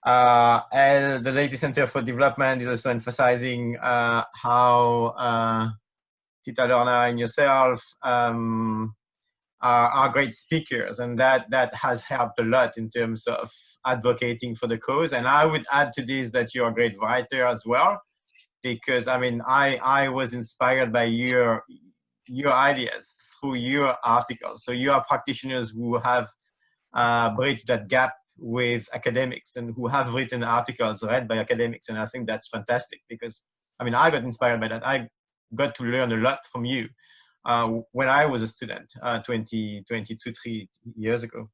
The Leyte Center for Development is also emphasizing how Tita Lorna and yourself are great speakers, and that has helped a lot in terms of advocating for the cause. And I would add to this that you're a great writer as well, because I mean I was inspired by your ideas through your articles. So you are practitioners who have bridged that gap with academics and who have written articles read by academics, and I think that's fantastic, because I mean I got inspired by that. I got to learn a lot from you when I was a student 23 years ago.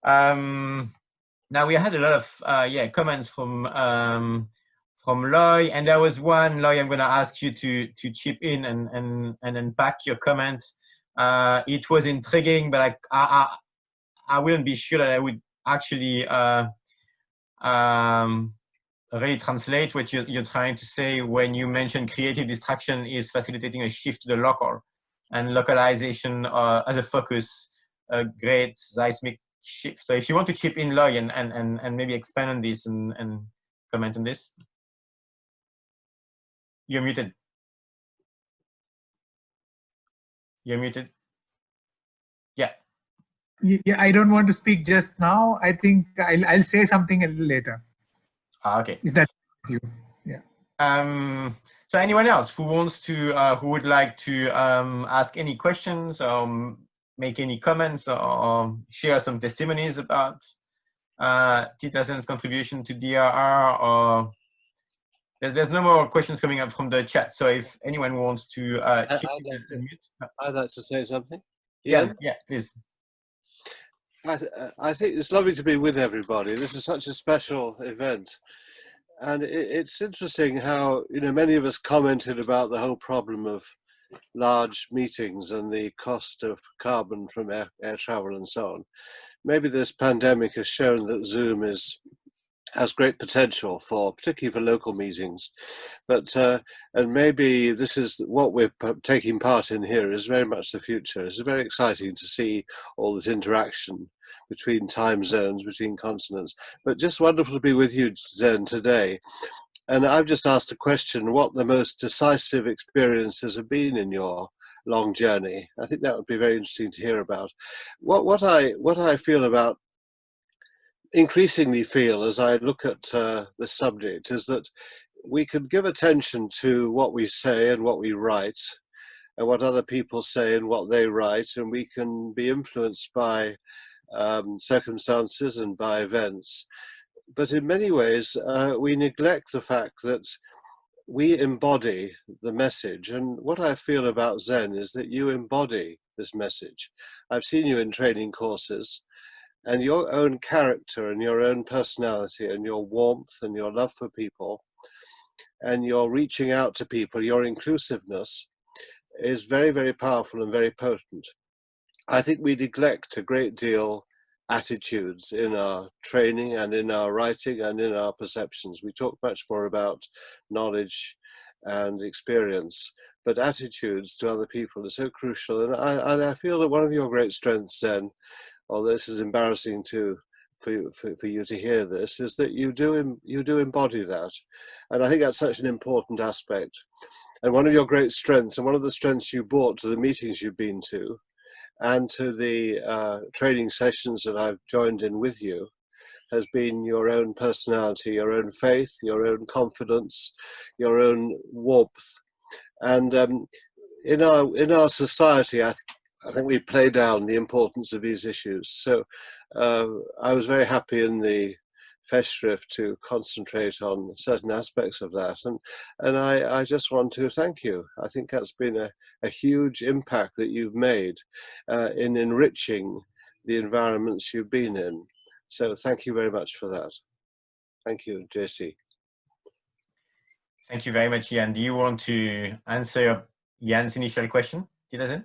Now we had a lot of comments from Loy, and there was one, Loy, I'm going to ask you to chip in and unpack your comment. It was intriguing, but I wouldn't be sure that I would actually really translate what you're trying to say when you mention creative distraction is facilitating a shift to the local, and localization as a focus, a great seismic shift. So if you want to chip in, Loy, and maybe expand on this and comment on this. You're muted. You're muted. Yeah. Yeah, I don't want to speak just now. I think I'll say something a little later. Okay. If that's you. Yeah. So anyone else who wants to, who would like to ask any questions or make any comments or share some testimonies about Tita Zen's contribution to DRR, or there's no more questions coming up from the chat. So if anyone wants to, I'd like to say something. Yeah, please. I think it's lovely to be with everybody. This is such a special event. And it's interesting how, you know, many of us commented about the whole problem of large meetings and the cost of carbon from air travel and so on. Maybe this pandemic has shown that Zoom is has great potential for, particularly for local meetings. But and maybe this is what we're taking part in here is very much the future. It's very exciting to see all this interaction between time zones, between continents. But just wonderful to be with you, Zen, today. And I've just asked a question: what the most decisive experiences have been in your long journey? I think that would be very interesting to hear about. What I feel about, increasingly feel as I look at the subject, is that we can give attention to what we say and what we write, and what other people say and what they write, and we can be influenced by circumstances and by events. But in many ways, we neglect the fact that we embody the message. And what I feel about Zen is that you embody this message. I've seen you in training courses, and your own character and your own personality and your warmth and your love for people and your reaching out to people, your inclusiveness is very, very powerful and very potent. I think we neglect a great deal attitudes in our training and in our writing and in our perceptions. We talk much more about knowledge and experience, but attitudes to other people are so crucial. And I feel that one of your great strengths, Zen, although this is embarrassing for you to hear this, is that you do embody that. And I think that's such an important aspect. And one of your great strengths, and one of the strengths you brought to the meetings you've been to, and to the training sessions that I've joined in with you, has been your own personality, your own faith, your own confidence, your own warmth. And in our society, I think we play down the importance of these issues. So I was very happy in the festschrift to concentrate on certain aspects of that. And I just want to thank you. I think that's been a huge impact that you've made in enriching the environments you've been in. So thank you very much for that. Thank you, JC. Thank you very much, Ian. Do you want to answer Ian's initial question? Citizen?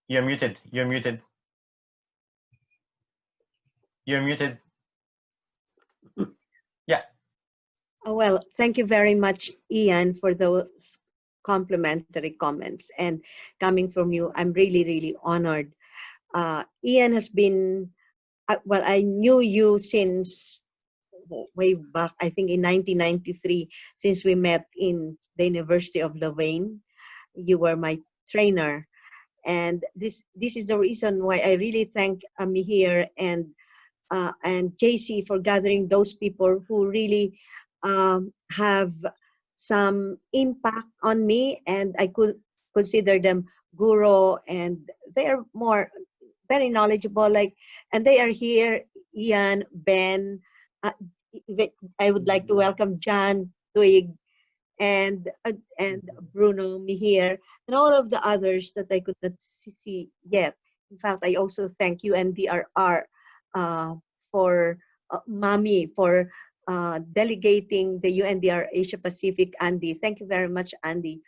You're muted. You're muted. You're muted. Yeah. Oh, well, thank you very much, Ian, for those complimentary comments. And coming from you, I'm really, really honored. Ian has been, well, I knew you since way back, I think in 1993, since we met in the University of Louvain. You were my trainer. And this is the reason why I really thank Mihir and JC for gathering those people who really have some impact on me, and I could consider them guru, and they are very knowledgeable, and they are here. Ian, Ben, I would like to welcome John, Twig, and Bruno, Mihir, and all of the others that I could not see yet. In fact, I also thank UNDRR for Mami for delegating the UNDRR Asia Pacific, Andy. Thank you very much, Andy.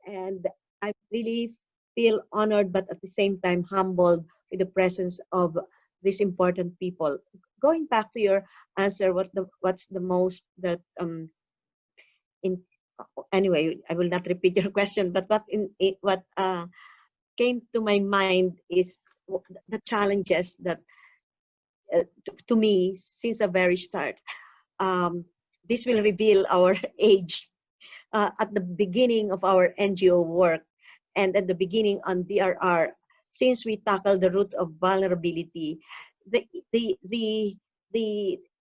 And I really feel honored, but at the same time humbled with the presence of these important people. Going back to your answer, what's the most that anyway, I will not repeat your question, but what came to my mind is the challenges that to me since the very start. This will reveal our age. At the beginning of our NGO work and at the beginning on DRR, since we tackled the root of vulnerability, the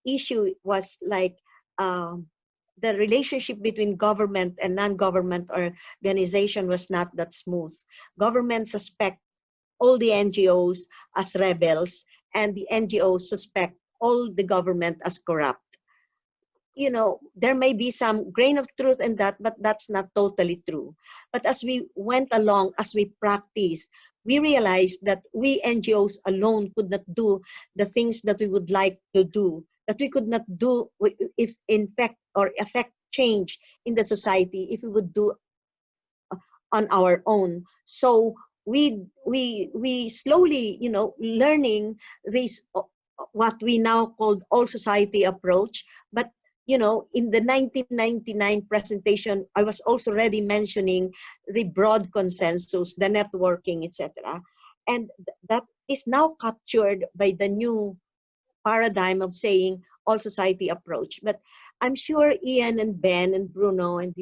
issue was like the relationship between government and non-government organization was not that smooth. Government suspect all the NGOs as rebels, and the NGOs suspect all the government as corrupt. You know, there may be some grain of truth in that, but that's not totally true. But as we went along, as we practiced, we realized that we NGOs alone could not do the things that we would like to do, that we could not do if affect change in the society if we would do on our own. So we slowly, you know, learning these what we now called all society approach. But you know, in the 1999 presentation, I was also already mentioning the broad consensus, the networking, etc. And that is now captured by the new paradigm of saying all society approach. But I'm sure Ian and Ben and Bruno and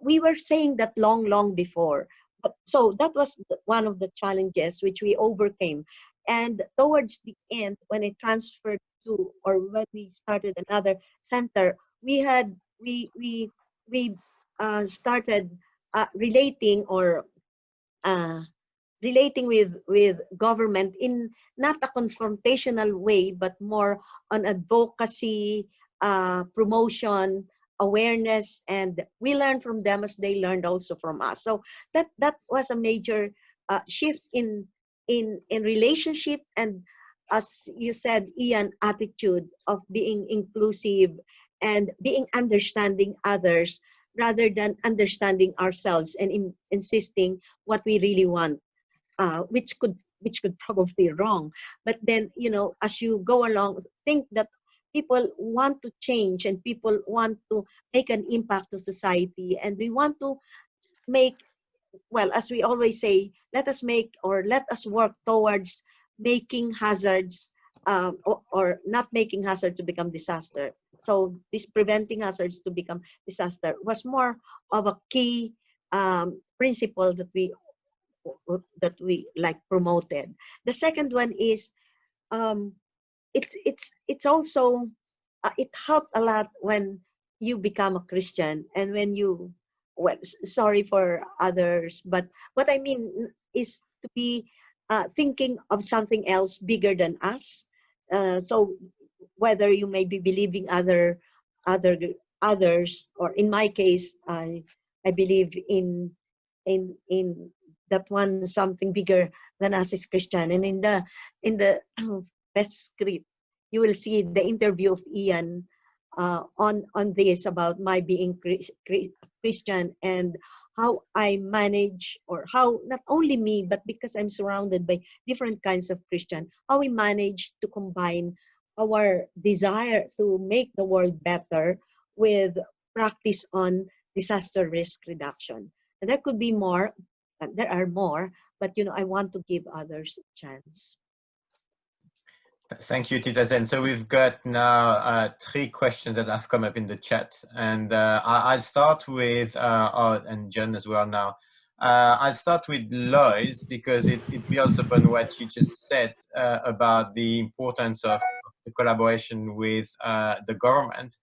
we were saying that long before. But, so that was one of the challenges which we overcame. And towards the end, when I transferred to, or when we started another center, we started relating or relating with government in not a confrontational way, but more on advocacy, promotion, awareness, and we learn from them as they learned also from us. So that was a major shift in relationship, and as you said, Ian, attitude of being inclusive and being understanding others rather than understanding ourselves and insisting what we really want. Which could probably be wrong, but then, you know, as you go along, think that people want to change and people want to make an impact to society, and we want to make, well, as we always say, let us work towards making hazards or not making hazards to become disaster. So this preventing hazards to become disaster was more of a key principle that we like promoted. The second one is it's also it helped a lot when you become a Christian, and when you, well, sorry for others, but what I mean is to be thinking of something else bigger than us. So whether you may be believing others, or in my case, I believe in that one, something bigger than us is Christian. And in the festschrift, you will see the interview of Ian on this about my being Christian and how I manage, or how not only me, but because I'm surrounded by different kinds of Christian, how we manage to combine our desire to make the world better with practice on disaster risk reduction. And there could be more. There are more, but you know, I want to give others a chance. Thank you, Tita Zen. So we've got now 3 questions that have come up in the chat, and I'll start with, and John as well now. I'll start with Lois because it builds upon what you just said about the importance of the collaboration with the government.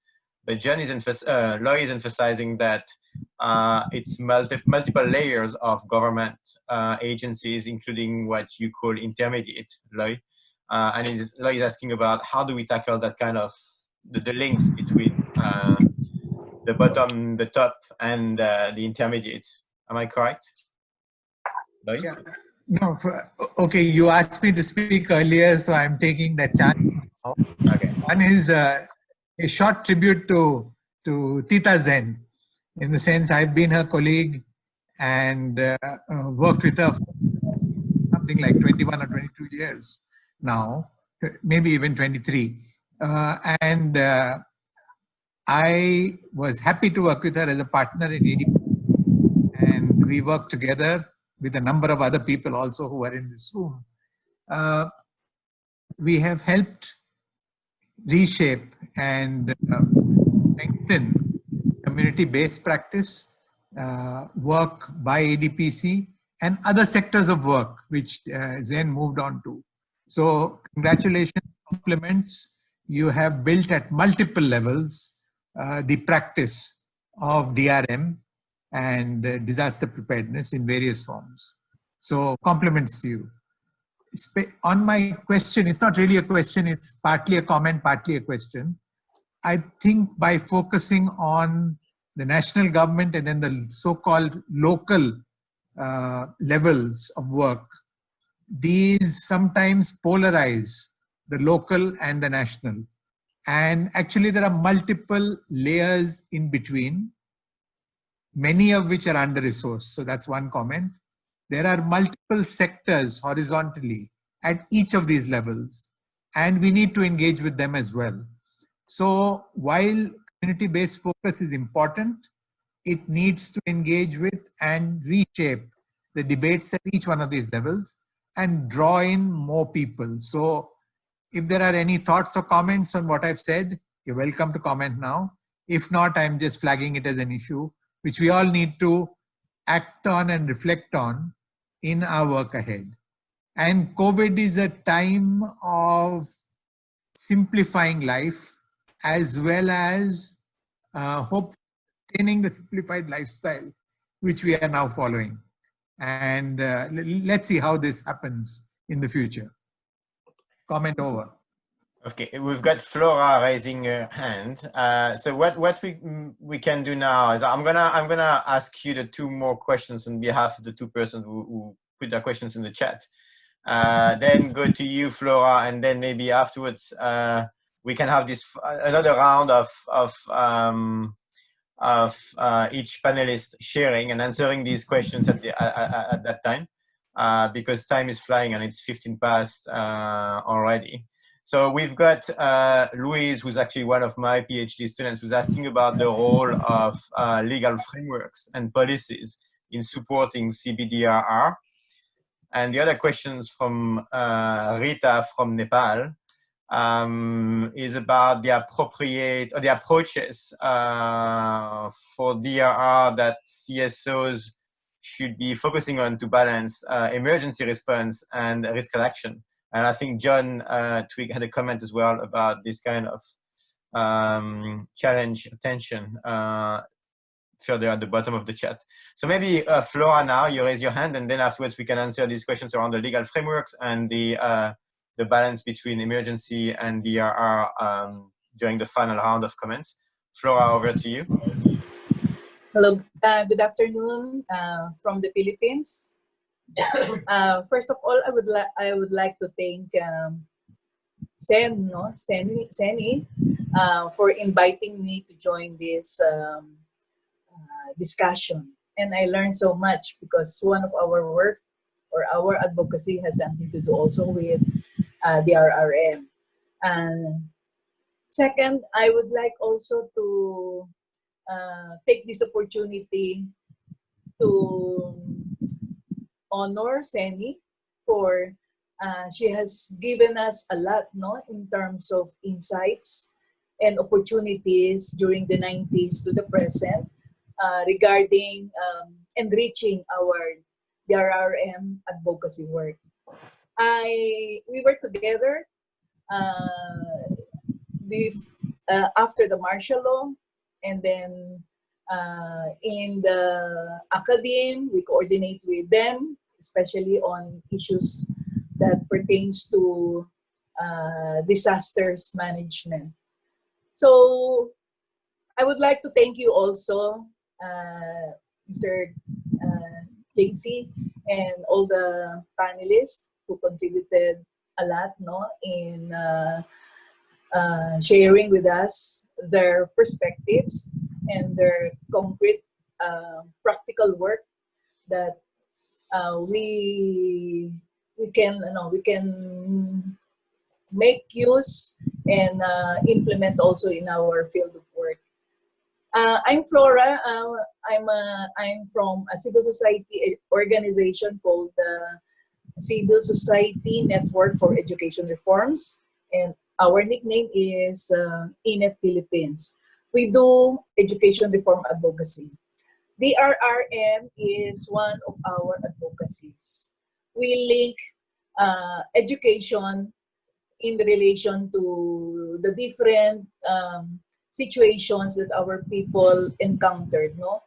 But John is Lois is emphasizing that it's multiple layers of government agencies, including what you call intermediate, Lois. And Lois is asking about how do we tackle that kind of the links between the bottom, the top, and the intermediates. Am I correct, Lois? Yeah. No, okay, you asked me to speak earlier, so I'm taking that chance now. Okay. One is a short tribute to Tita Zen, in the sense I've been her colleague and worked with her for something like 21 or 22 years now, maybe even 23. And I was happy to work with her as a partner in AIDMI, and we worked together with a number of other people also who are in this room. We have helped reshape and strengthen community-based practice, work by ADPC, and other sectors of work which Zen moved on to. So congratulations, compliments. You have built at multiple levels the practice of DRM and disaster preparedness in various forms. So compliments to you. On my question, it's not really a question, it's partly a comment, partly a question. I think by focusing on the national government and then the so-called local levels of work, these sometimes polarize the local and the national. And actually there are multiple layers in between, many of which are under-resourced. So that's one comment. There are multiple sectors horizontally at each of these levels. and we need to engage with them as well. So while community-based focus is important, it needs to engage with and reshape the debates at each one of these levels and draw in more people. So if there are any thoughts or comments on what I've said, you're welcome to comment now. If not, I'm just flagging it as an issue, which we all need to act on and reflect on in our work ahead. And COVID is a time of simplifying life, as well as hopefully sustaining the simplified lifestyle, which we are now following. And let's see how this happens in the future. Comment over. Okay, we've got Flora raising her hand. So what we can do now is I'm gonna ask you the two more questions on behalf of the two persons who put their questions in the chat. Then go to you, Flora, and then maybe afterwards we can have this another round of each panelist sharing and answering these questions at that time, because time is flying and it's 15 past already. So we've got Louise, who's actually one of my PhD students, who's asking about the role of legal frameworks and policies in supporting CBDRR. And the other questions from Rita from Nepal is about the appropriate or the approaches for DRR that CSOs should be focusing on to balance emergency response and risk reduction. And I think John Twig had a comment as well about this kind of challenge tension further at the bottom of the chat. So maybe Flora, now you raise your hand, and then afterwards we can answer these questions around the legal frameworks and the balance between emergency and DRR during the final round of comments. Flora, over to you. Hello, good afternoon from the Philippines. First of all, I would like to thank Seni for inviting me to join this discussion. And I learned so much because one of our work or our advocacy has something to do also with the RRM. Second, I would like also to take this opportunity to honor Seni for she has given us a lot, no, in terms of insights and opportunities during the 90s to the present regarding enriching our DRRM advocacy work. We were together after the martial law, and then in the academe, we coordinate with them, especially on issues that pertains to disasters management. So I would like to thank you also, Mr. JC, and all the panelists who contributed a lot, no, in sharing with us their perspectives and their concrete practical work that we can make use and implement also in our field of work. I'm Flora. I'm from a civil society organization called the Civil Society Network for Education Reforms, and our nickname is INET Philippines. We do education reform advocacy. The RRM is one of our advocacies. We link education in relation to the different situations that our people encountered, no?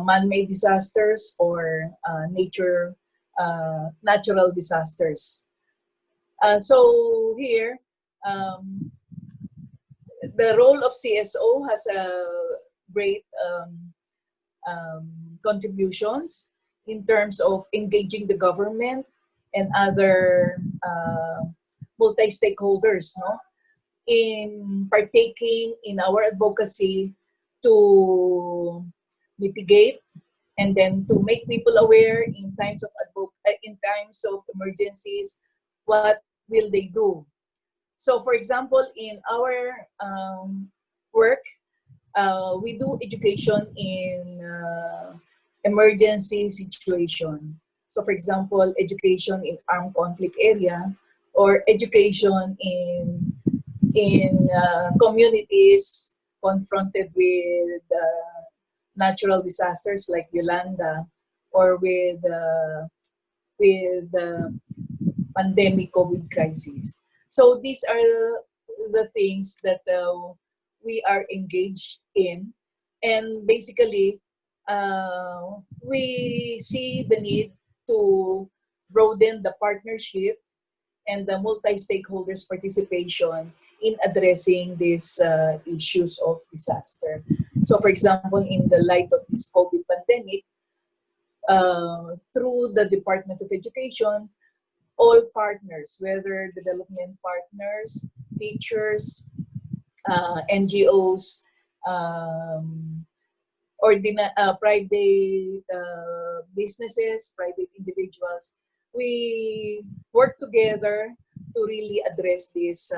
Man-made disasters or natural disasters. So here, the role of CSO has a great contributions in terms of engaging the government and other multi-stakeholders, no, in partaking in our advocacy to mitigate and then to make people aware in times of emergencies, what will they do. So for example, in our work, we do education in emergency situation. So for example, education in armed conflict area, or education in communities confronted with natural disasters like Yolanda, or with pandemic COVID crisis. So these are the things that we are engaged in, and basically we see the need to broaden the partnership and the multi-stakeholders participation in addressing these issues of disaster. So for example, in the light of this COVID pandemic, through the Department of Education, all partners, whether development partners, teachers, NGOs, or private businesses, private individuals, we work together to really address this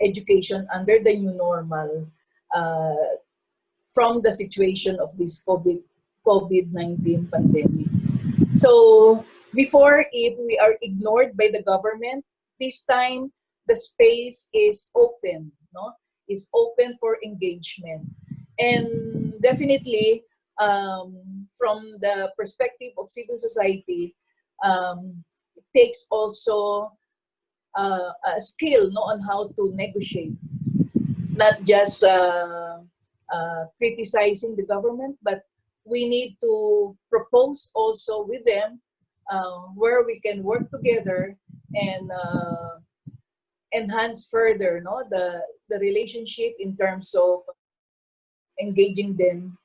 education under the new normal from the situation of this COVID-19 pandemic. So before, if we are ignored by the government, this time the space is open, no? Is open for engagement. And definitely, from the perspective of civil society, it takes also a skill, no, on how to negotiate, not just criticizing the government, but we need to propose also with them where we can work together and enhance further, no, the relationship in terms of engaging them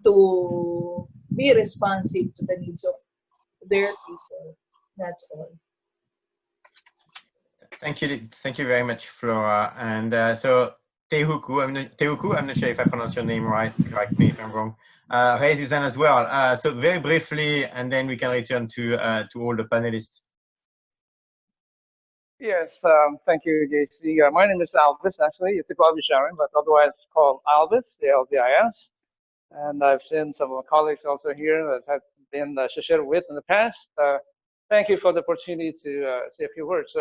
to be responsive to the needs of their people. That's all. Thank you very much, Flora. And so Tehuku, I'm not sure if I pronounced your name right. Correct me if I'm wrong. Raise his hand as well. So very briefly, and then we can return to all the panelists. Yes, thank you, JC. My name is Alvis, actually. It's a Bobby Sharon, but otherwise called Alvis, ALVIS. And I've seen some of my colleagues also here that have been shared with in the past. Thank you for the opportunity to say a few words.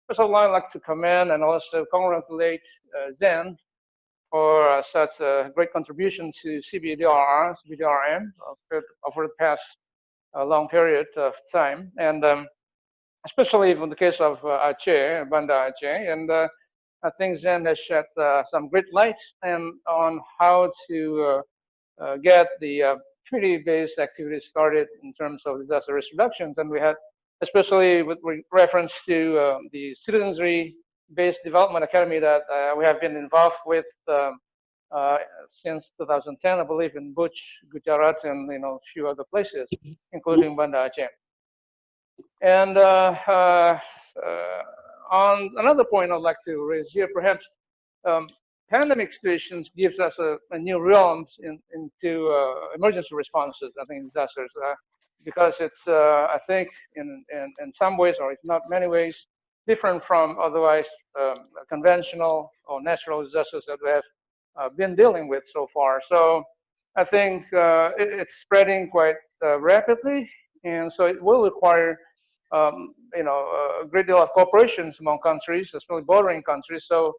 First of all, I'd like to commend and also congratulate Zen for such a great contribution to CBDRM over the past long period of time. And especially in the case of Aceh, Banda Aceh. And I think Zen has shed some great light on how to get the community-based activities started in terms of disaster risk reductions. And we had, especially with reference to the citizenry-based development academy that we have been involved with since 2010, I believe, in Butch, Gujarat, and a few other places, including Banda Aceh. And on another point I'd like to raise here, perhaps pandemic situations gives us a new realm into emergency responses, I think, disasters, because it's, I think, in some ways, or if not many ways, different from otherwise conventional or natural disasters that we have been dealing with so far. So I think it's spreading quite rapidly, and so it will require a great deal of cooperation among countries, especially bordering countries. So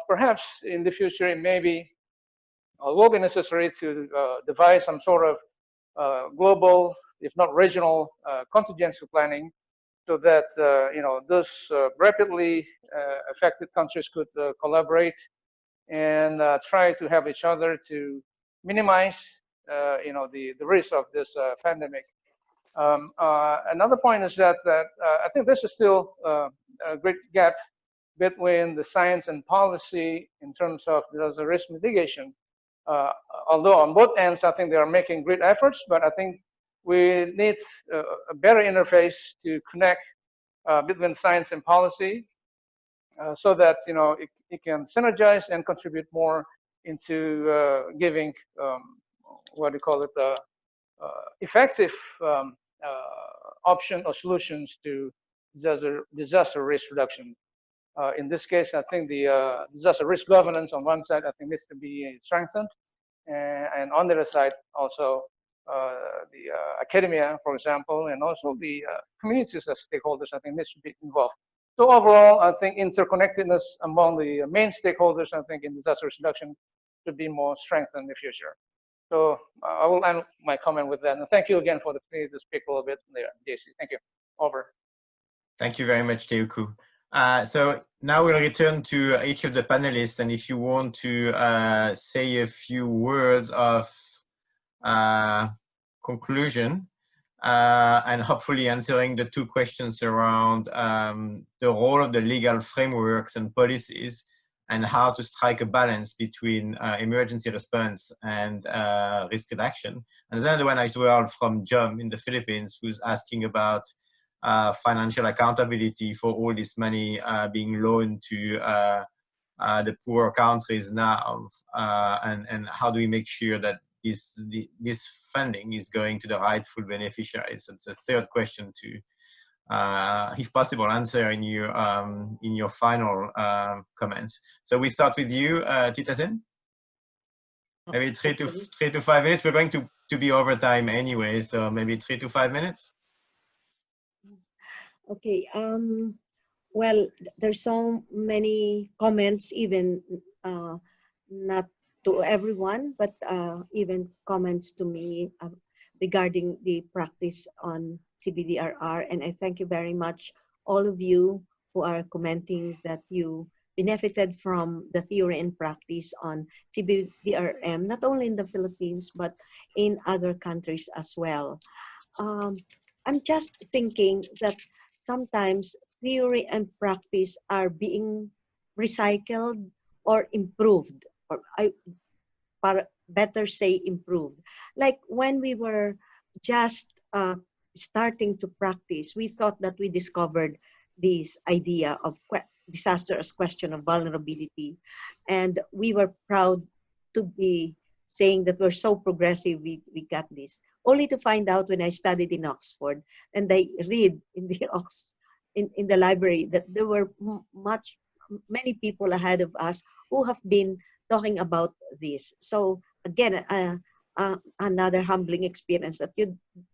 perhaps in the future, it will be necessary to devise some sort of global, if not regional, contingency planning, so that those rapidly affected countries could collaborate and try to help each other to minimize, the risk of this pandemic. Another point is that I think this is still a great gap between the science and policy in terms of disaster risk mitigation. Although on both ends, I think they are making great efforts, but I think we need a better interface to connect between science and policy so that it can synergize and contribute more into giving what do you call it, effective option or solutions to disaster risk reduction. In this case, I think the disaster risk governance on one side, I think needs to be strengthened, and on the other side also the academia, for example, and also the communities as stakeholders, I think needs to be involved. So overall, I think interconnectedness among the main stakeholders, I think in disaster risk reduction should be more strengthened in the future. So I will end my comment with that. And thank you again for the opportunity to speak a little bit there, JC. Thank you. Over. Thank you very much, Teuku. So now we'll return to each of the panelists, and if you want to say a few words of conclusion, and hopefully answering the two questions around the role of the legal frameworks and policies, and how to strike a balance between emergency response and risk reduction. And there's another one as well from John in the Philippines, who's asking about financial accountability for all this money being loaned to the poor countries now, and how do we make sure that this funding is going to the rightful beneficiaries? So it's a third question to, if possible, answer in your final comments. So we start with you, Titazen. Maybe 3 to 5 minutes. We're going to be over time anyway, so maybe 3 to 5 minutes. Okay. Well, there's so many comments, even not to everyone, but even comments to me regarding the practice on CBDRR. And I thank you very much, all of you who are commenting that you benefited from the theory and practice on CBDRM, not only in the Philippines, but in other countries as well. I'm just thinking that sometimes theory and practice are being recycled or improved, or better say improved. Like when we were just starting to practice, we thought that we discovered this idea of disaster as question of vulnerability. And we were proud to be saying that we're so progressive, we got this. Only to find out when I studied in Oxford and I read in the library that there were many people ahead of us who have been talking about this. So again, another humbling experience that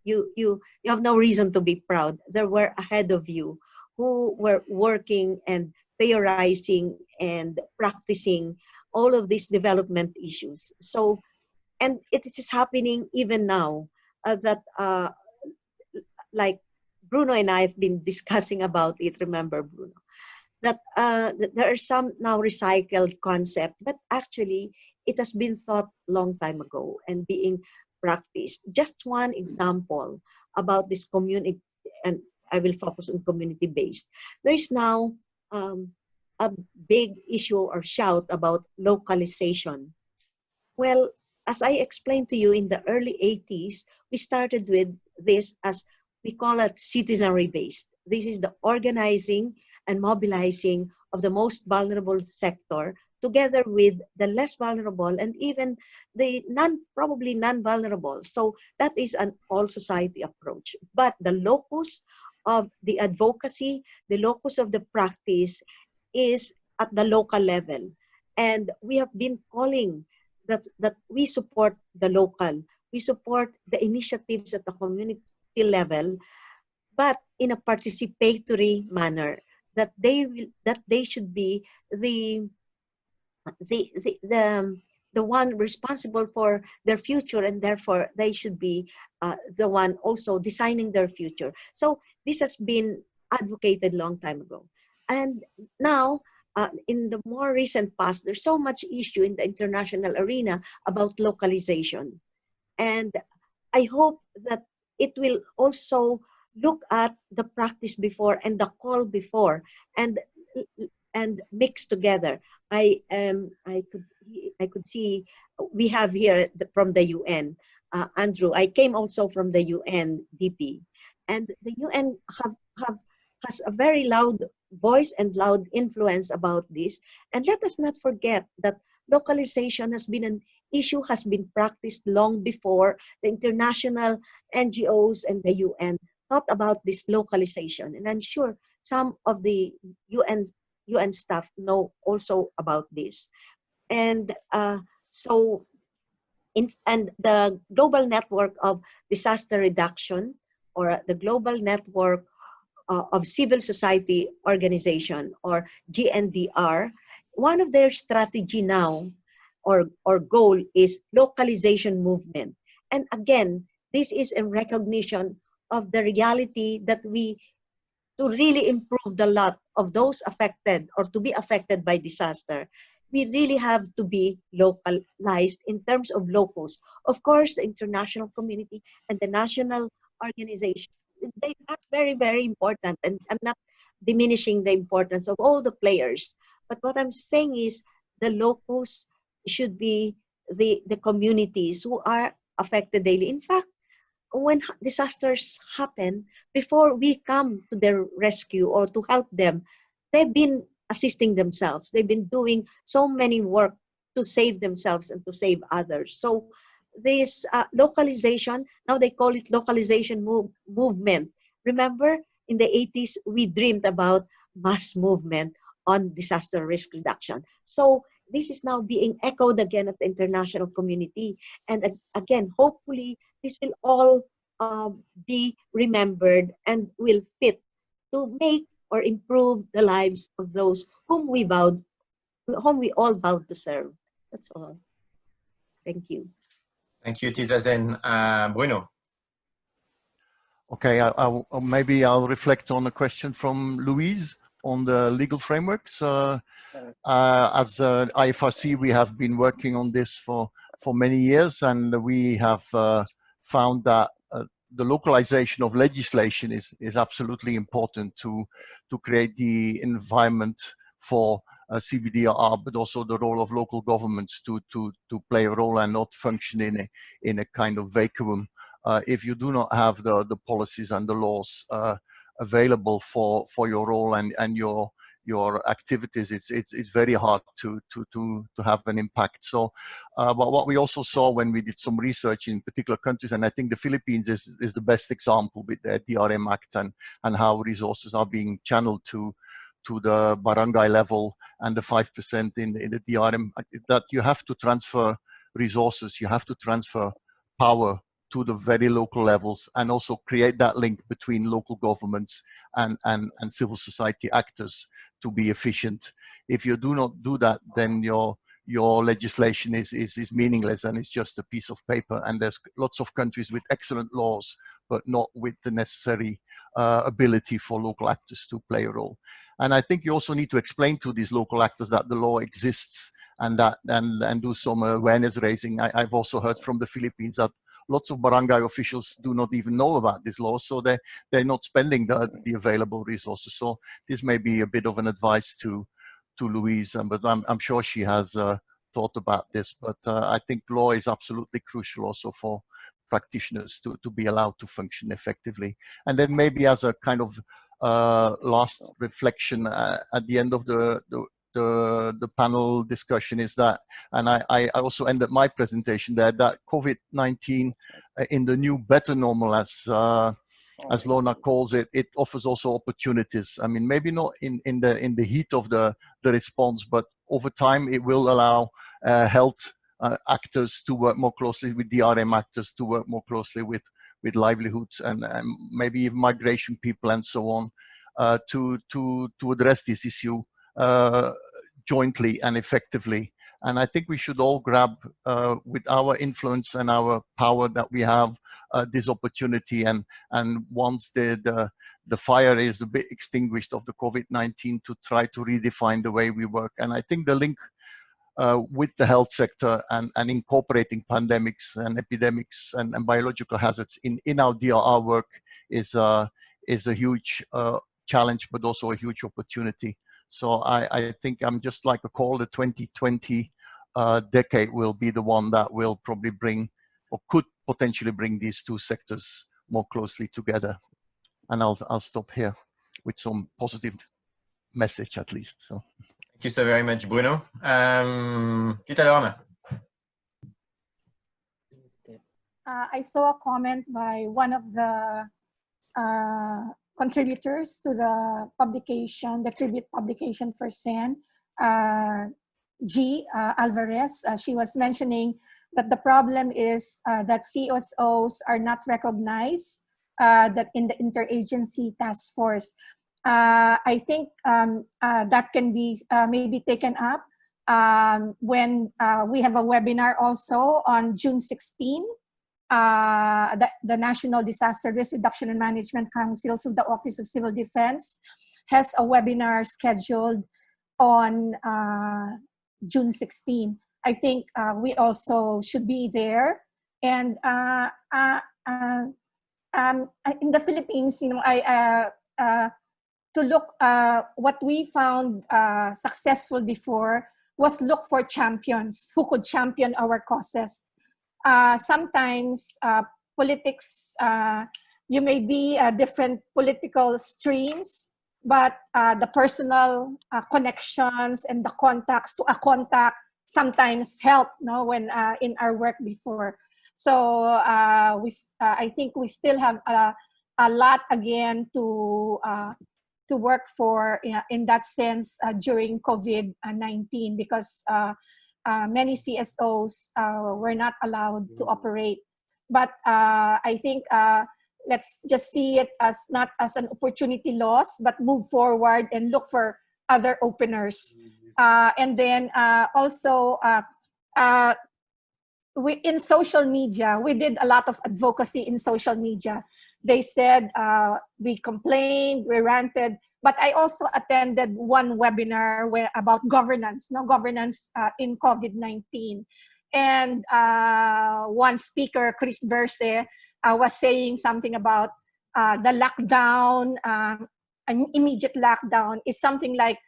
you have no reason to be proud. There were ahead of you who were working and theorizing and practicing all of these development issues. So, and it is happening even now that like Bruno and I have been discussing about it, remember Bruno, that there are some now recycled concept, but actually it has been thought long time ago and being practiced. Just one example about this community, and I will focus on community-based. There is now a big issue or shout about localization. Well, as I explained to you in the early 80s, we started with this as we call it citizenry-based. This is the organizing and mobilizing of the most vulnerable sector together with the less vulnerable and even the probably non-vulnerable. So that is an all-society approach. But the locus of the advocacy, the locus of the practice is at the local level. And we have been calling that we support the local, we support the initiatives at the community level, but in a participatory manner, that they should be the one responsible for their future, and therefore they should be the one also designing their future. So this has been advocated long time ago. And now, in the more recent past, there's so much issue in the international arena about localization. And I hope that it will also look at the practice before and the call before and mix together. I could see we have here from the UN, Andrew. I came also from the UNDP, and the UN has a very loud voice and loud influence about this. And let us not forget that localization has been an issue, has been practiced long before the international NGOs and the UN thought about this localization. And I'm sure some of the UN staff know also about this. And and the Global Network of Disaster Reduction, or the Global Network of Civil Society Organization, or GNDR, one of their strategy now or goal is localization movement. And again, this is a recognition of the reality that to really improve the lot of those affected or to be affected by disaster, we really have to be localized in terms of locals. Of course, the international community and the national organization, they are very, very important. And I'm not diminishing the importance of all the players. But what I'm saying is the locals should be the communities who are affected daily. In fact, when disasters happen, before we come to their rescue or to help them, they've been assisting themselves. They've been doing so many work to save themselves and to save others. So this localization, now they call it localization movement. Remember, in the 80s, we dreamed about mass movement on disaster risk reduction. So this is now being echoed again at the international community. And again, hopefully, this will all be remembered and will fit to make or improve the lives of those whom we all vowed to serve. That's all. Thank you. Thank you, Tita Zen. Bruno. Okay, maybe I'll reflect on a question from Louise on the legal frameworks. As IFRC, we have been working on this for many years, and we have found that the localization of legislation is absolutely important to create the environment for CBDRR, but also the role of local governments to play a role and not function in a kind of vacuum. If you do not have the policies and the laws available for your role and your activities, it's very hard to have an impact. So but what we also saw when we did some research in particular countries, and I think the Philippines is the best example with the DRM Act and how resources are being channeled to the barangay level and the 5% in the DRM, that you have to transfer resources, you have to transfer power to the very local levels, and also create that link between local governments and civil society actors to be efficient. If you do not do that, then your legislation is meaningless, and it's just a piece of paper. And there's lots of countries with excellent laws, but not with the necessary ability for local actors to play a role. And I think you also need to explain to these local actors that the law exists, and do some awareness raising. I've also heard from the Philippines that lots of barangay officials do not even know about this law, so they're not spending the available resources. So this may be a bit of an advice to Louise, but I'm sure she has thought about this. But I think law is absolutely crucial also for practitioners to be allowed to function effectively. And then maybe as a kind of last reflection at the end of the panel discussion is that, and I also ended my presentation there, that COVID-19 in the new better normal, as Lorna calls it, it offers also opportunities. I mean, maybe not in the heat of the response, but over time it will allow health actors to work more closely with DRM actors, to work more closely with livelihoods and maybe even migration people and so on, to address this issue jointly and effectively. And I think we should all grab with our influence and our power that we have this opportunity, and once the fire is a bit extinguished of the COVID-19, to try to redefine the way we work. And I think the link with the health sector and incorporating pandemics and epidemics and biological hazards in our DRR work is a huge challenge, but also a huge opportunity. So I think I'm just like a call, the 2020 decade will be the one that will probably bring, or could potentially bring, these two sectors more closely together. And I'll stop here with some positive message at least. So. Thank you so very much, Bruno. Tita Lorna. I saw a comment by one of the contributors to the publication, the tribute publication for SEN, G. Alvarez. She was mentioning that the problem is that CSOs are not recognized that in the interagency task force. I think that can be maybe taken up when we have a webinar also on June 16. The National Disaster Risk Reduction and Management Council, so the Office of Civil Defense, has a webinar scheduled on June 16. I think we also should be there. And in the Philippines, you know, to look, what we found successful before was look for champions who could champion our causes. Sometimes politics, you may be different political streams, but the personal connections and the contacts to a contact sometimes help, no, when in our work before. So I think we still have a lot again to work for in that sense during COVID-19, because many CSOs were not allowed to operate. But I think let's just see it as not as an opportunity loss, but move forward and look for other openers. And then also in social media, we did a lot of advocacy in social media. They said we complained, we ranted, but I also attended one webinar about governance, governance in COVID-19. And one speaker, Chris Berse, was saying something about the lockdown, an immediate lockdown is something like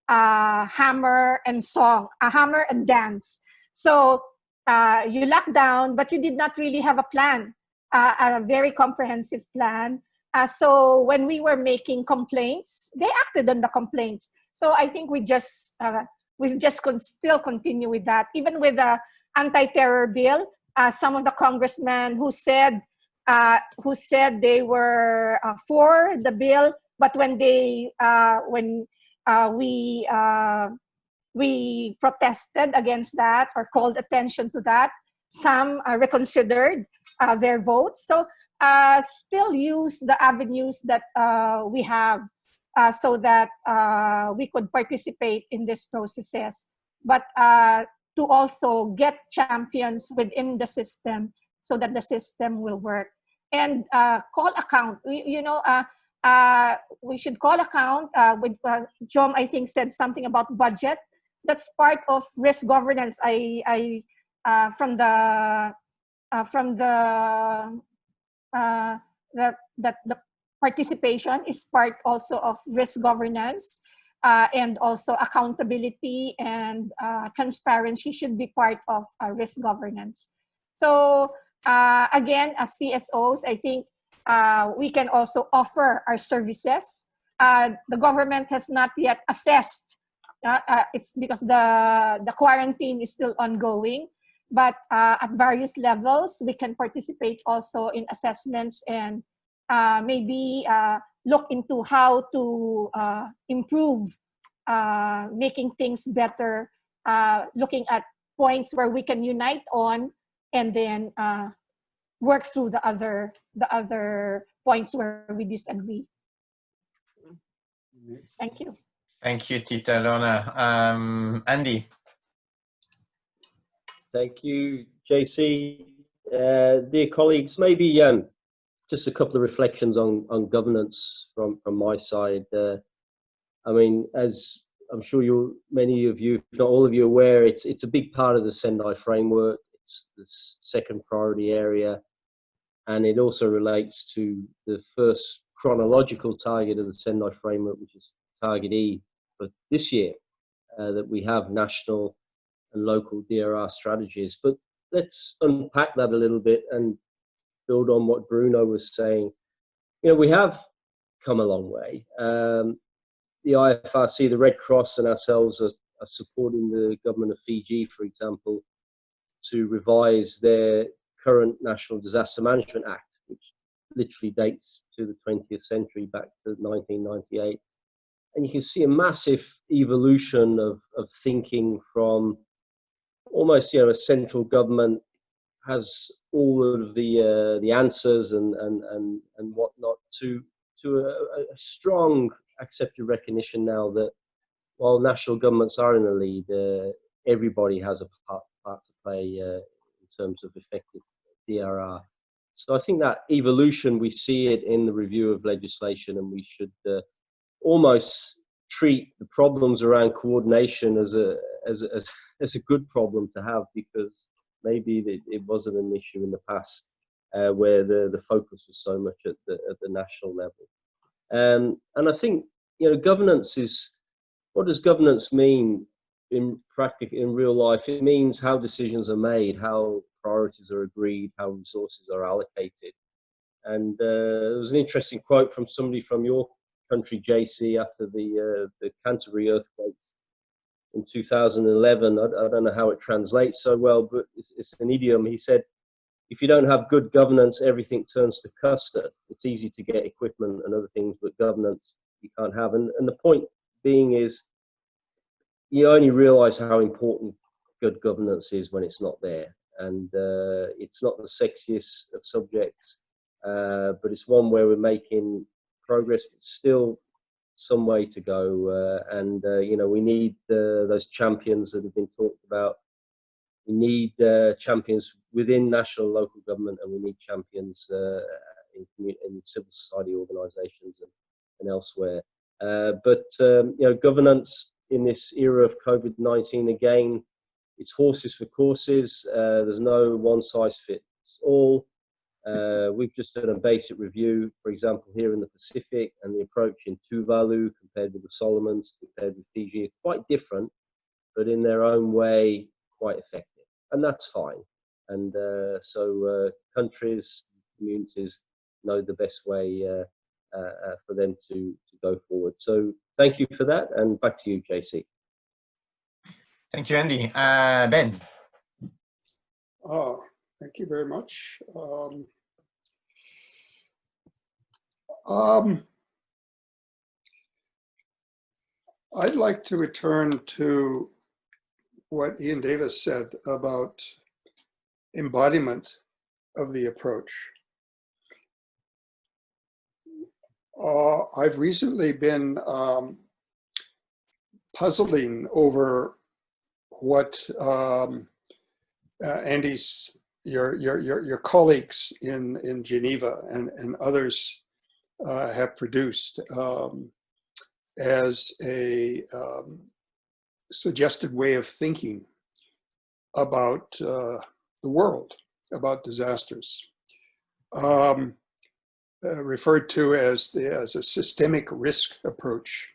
hammer and song, a hammer and dance. So you lock down, but you did not really have a plan, a very comprehensive plan. So when we were making complaints, they acted on the complaints. So I think we just still continue with that. Even with the anti-terror bill, some of the congressmen who said they were for the bill, but when we protested against that or called attention to that, some reconsidered their votes. So still use the avenues that we have so that we could participate in these processes, but to also get champions within the system so that the system will work. And call account, we should call account. With Jom, I think, said something about budget. That's part of risk governance. From the participation is part also of risk governance, and also accountability and transparency should be part of risk governance. So again, as CSOs, I think we can also offer our services. The government has not yet assessed. It's because the quarantine is still ongoing. But at various levels, we can participate also in assessments and maybe look into how to improve, making things better, looking at points where we can unite on, and then work through the other points where we disagree. Thank you. Thank you, Tita Lorna. Andy. Thank you, JC. Dear colleagues, maybe just a couple of reflections on governance from my side. I mean, as I'm sure many of you, if not all of you, aware, it's a big part of the Sendai framework. It's the second priority area, and it also relates to the first chronological target of the Sendai framework, which is target E for this year, that we have national and local DRR strategies. But let's unpack that a little bit and build on what Bruno was saying. You know, we have come a long way. The IFRC, the Red Cross, and ourselves are supporting the government of Fiji, for example, to revise their current National Disaster Management Act, which literally dates to the 20th century, back to 1998. And you can see a massive evolution of thinking from almost, a central government has all of the answers and whatnot, to a strong accepted recognition now that while national governments are in the lead, everybody has a part to play in terms of effective DRR. So I think that evolution, we see it in the review of legislation, and we should almost treat the problems around coordination as a good problem to have, because maybe it wasn't an issue in the past where the focus was so much at the national level. And I think, governance is, what does governance mean in practice, in real life? It means how decisions are made, how priorities are agreed, how resources are allocated. And there was an interesting quote from somebody from your country, JC, after the Canterbury earthquakes in 2011. I don't know how it translates so well, but it's an idiom. He said, if you don't have good governance, everything turns to custard. It's easy to get equipment and other things, but governance you can't have. And the point being is, you only realize how important good governance is when it's not there. And it's not the sexiest of subjects, but it's one where we're making progress, but still some way to go. And we need those champions that have been talked about. We need champions within national and local government, and we need champions in civil society organizations and elsewhere. But governance in this era of COVID-19, again, it's horses for courses. There's no one size fits all. We've just done a basic review, for example, here in the Pacific, and the approach in Tuvalu compared with the Solomons, compared with Fiji, are quite different, but in their own way, quite effective. And that's fine. And so countries, communities know the best way for them to go forward. So thank you for that, and back to you, JC. Thank you, Andy. Ben. Oh, thank you very much. I'd like to return to what Ian Davis said about embodiment of the approach. I've recently been puzzling over what Andy's, your colleagues in Geneva and others have produced as a suggested way of thinking about the world, about disasters, referred to as a systemic risk approach.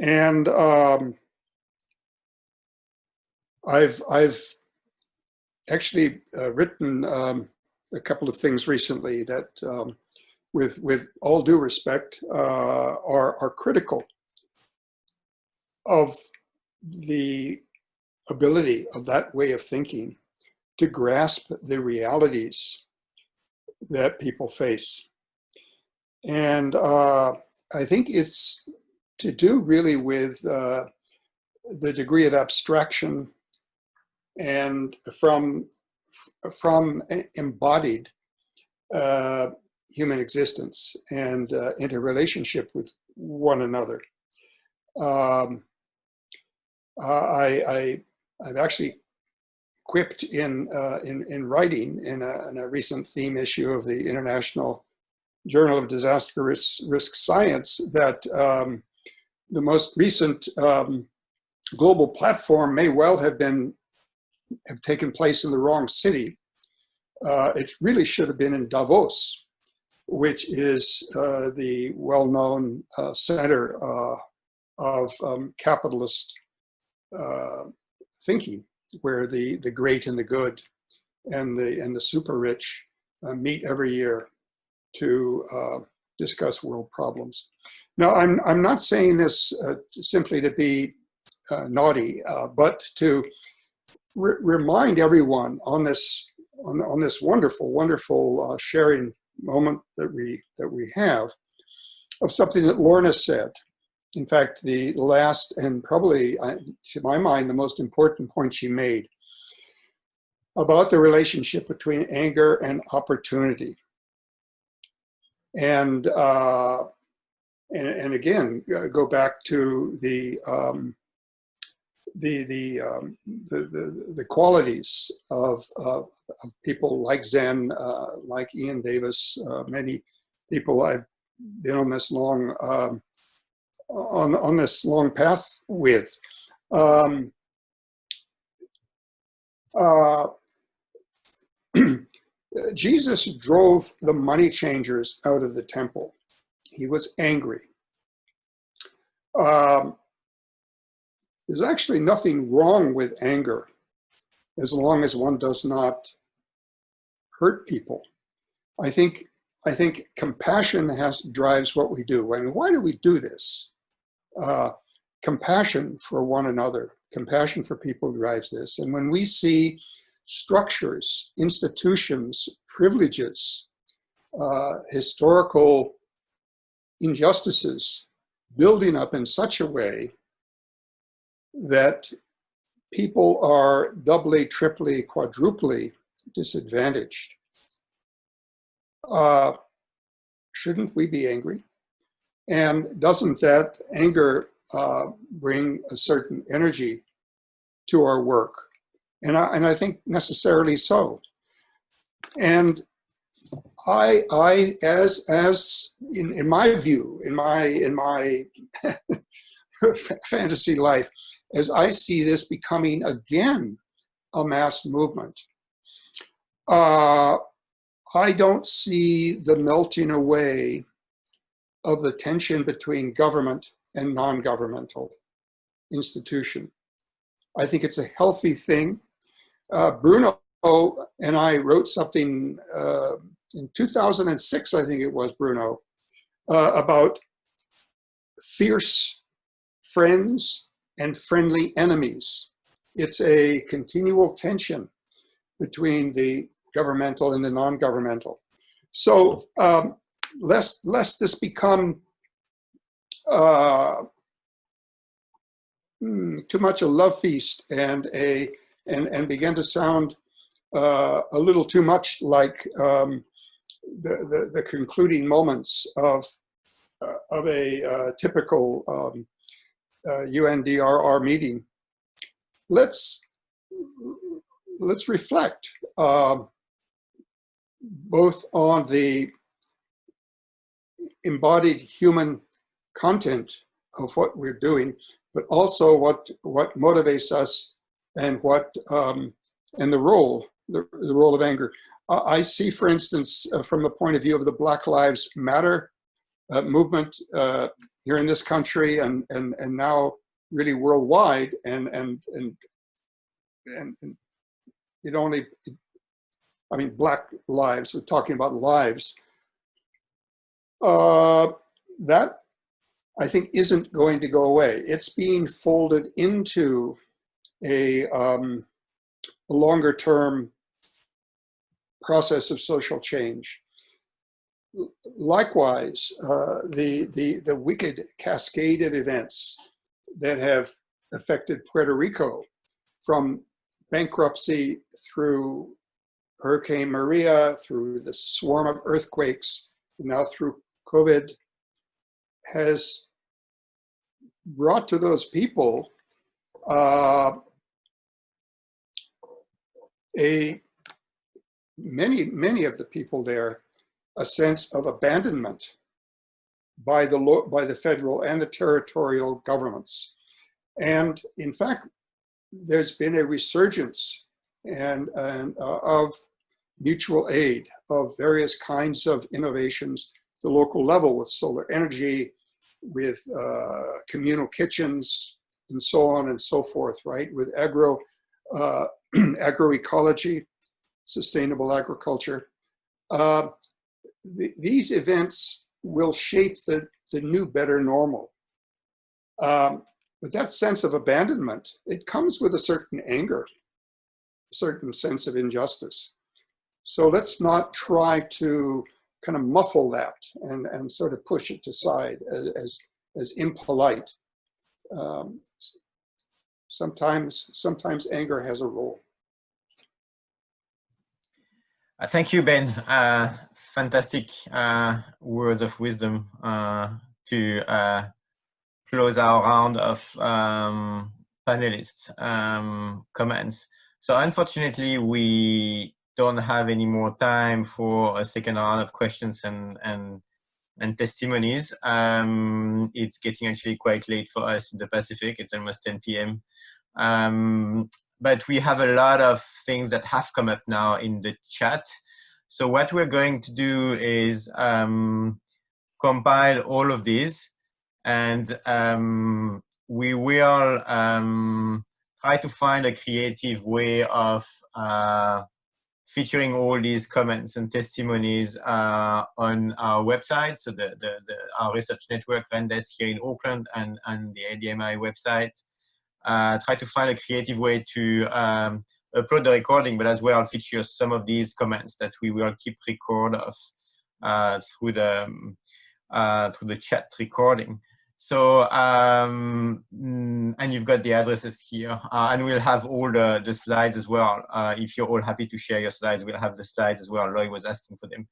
And I've actually written a couple of things recently that, with all due respect, are critical of the ability of that way of thinking to grasp the realities that people face. And I think it's to do really with the degree of abstraction and from embodied human existence and interrelationship with one another. I've actually quipped in writing in a recent theme issue of the International Journal of Disaster Risk Science that the most recent global platform may well have taken place in the wrong city. It really should have been in Davos, which is the well-known center of capitalist thinking, where the great and the good and the super rich meet every year to discuss world problems. Now, I'm not saying this simply to be naughty, but to remind everyone on this on this wonderful sharing moment that we have, of something that Lorna said. In fact, the last and probably, to my mind, the most important point she made about the relationship between anger and opportunity. And again, go back to the qualities of people like Zen, like Ian Davis, many people I've been on this long on this long path with. Jesus drove the money changers out of the temple. He was angry. There's actually nothing wrong with anger as long as one does not hurt people. I think compassion drives what we do. I mean, why do we do this? Compassion for one another, compassion for people drives this. And when we see structures, institutions, privileges, historical injustices building up in such a way that people are doubly, triply, quadruply disadvantaged, shouldn't we be angry? And doesn't that anger bring a certain energy to our work? And I think necessarily so. And I as in my view, in my fantasy life, as I see this becoming again a mass movement, I don't see the melting away of the tension between government and non-governmental institution. I think it's a healthy thing. Bruno and I wrote something in 2006, I think it was, Bruno, about fierce friends and friendly enemies. It's a continual tension between the governmental and the non-governmental. So lest this become too much a love feast and begin to sound a little too much like the concluding moments of a typical UNDRR meeting. Let's reflect both on the embodied human content of what we're doing, but also what motivates us and what and the role of anger. I see, for instance, from the point of view of the Black Lives Matter movement here in this country and now really worldwide, and it only, I mean, Black lives, we're talking about lives. That, I think, isn't going to go away. It's being folded into a longer term process of social change. Likewise, the wicked cascade of events that have affected Puerto Rico, from bankruptcy through Hurricane Maria, through the swarm of earthquakes, now through COVID, has brought to those people many of the people there a sense of abandonment by the federal and the territorial governments. And in fact, there's been a resurgence of mutual aid, of various kinds of innovations at the local level, with solar energy, with communal kitchens, and so on and so forth, right? With agroecology, sustainable agriculture. These events will shape the new, better normal. But that sense of abandonment, it comes with a certain anger, a certain sense of injustice. So let's not try to kind of muffle that and sort of push it aside as impolite. Sometimes anger has a role. Thank you, Ben. Fantastic words of wisdom to close our round of panelists' comments. So unfortunately, we don't have any more time for a second round of questions and testimonies. It's getting actually quite late for us in the Pacific. It's almost 10 p.m. But we have a lot of things that have come up now in the chat. So what we're going to do is compile all of these, and we will try to find a creative way of featuring all these comments and testimonies on our website. So our research network, ReNDES here in Auckland, and the AIDMI website. Try to find a creative way to upload the recording, but as well feature some of these comments that we will keep record of through the chat recording. So, and you've got the addresses here, and we'll have all the slides as well. If you're all happy to share your slides, we'll have the slides as well. Loy was asking for them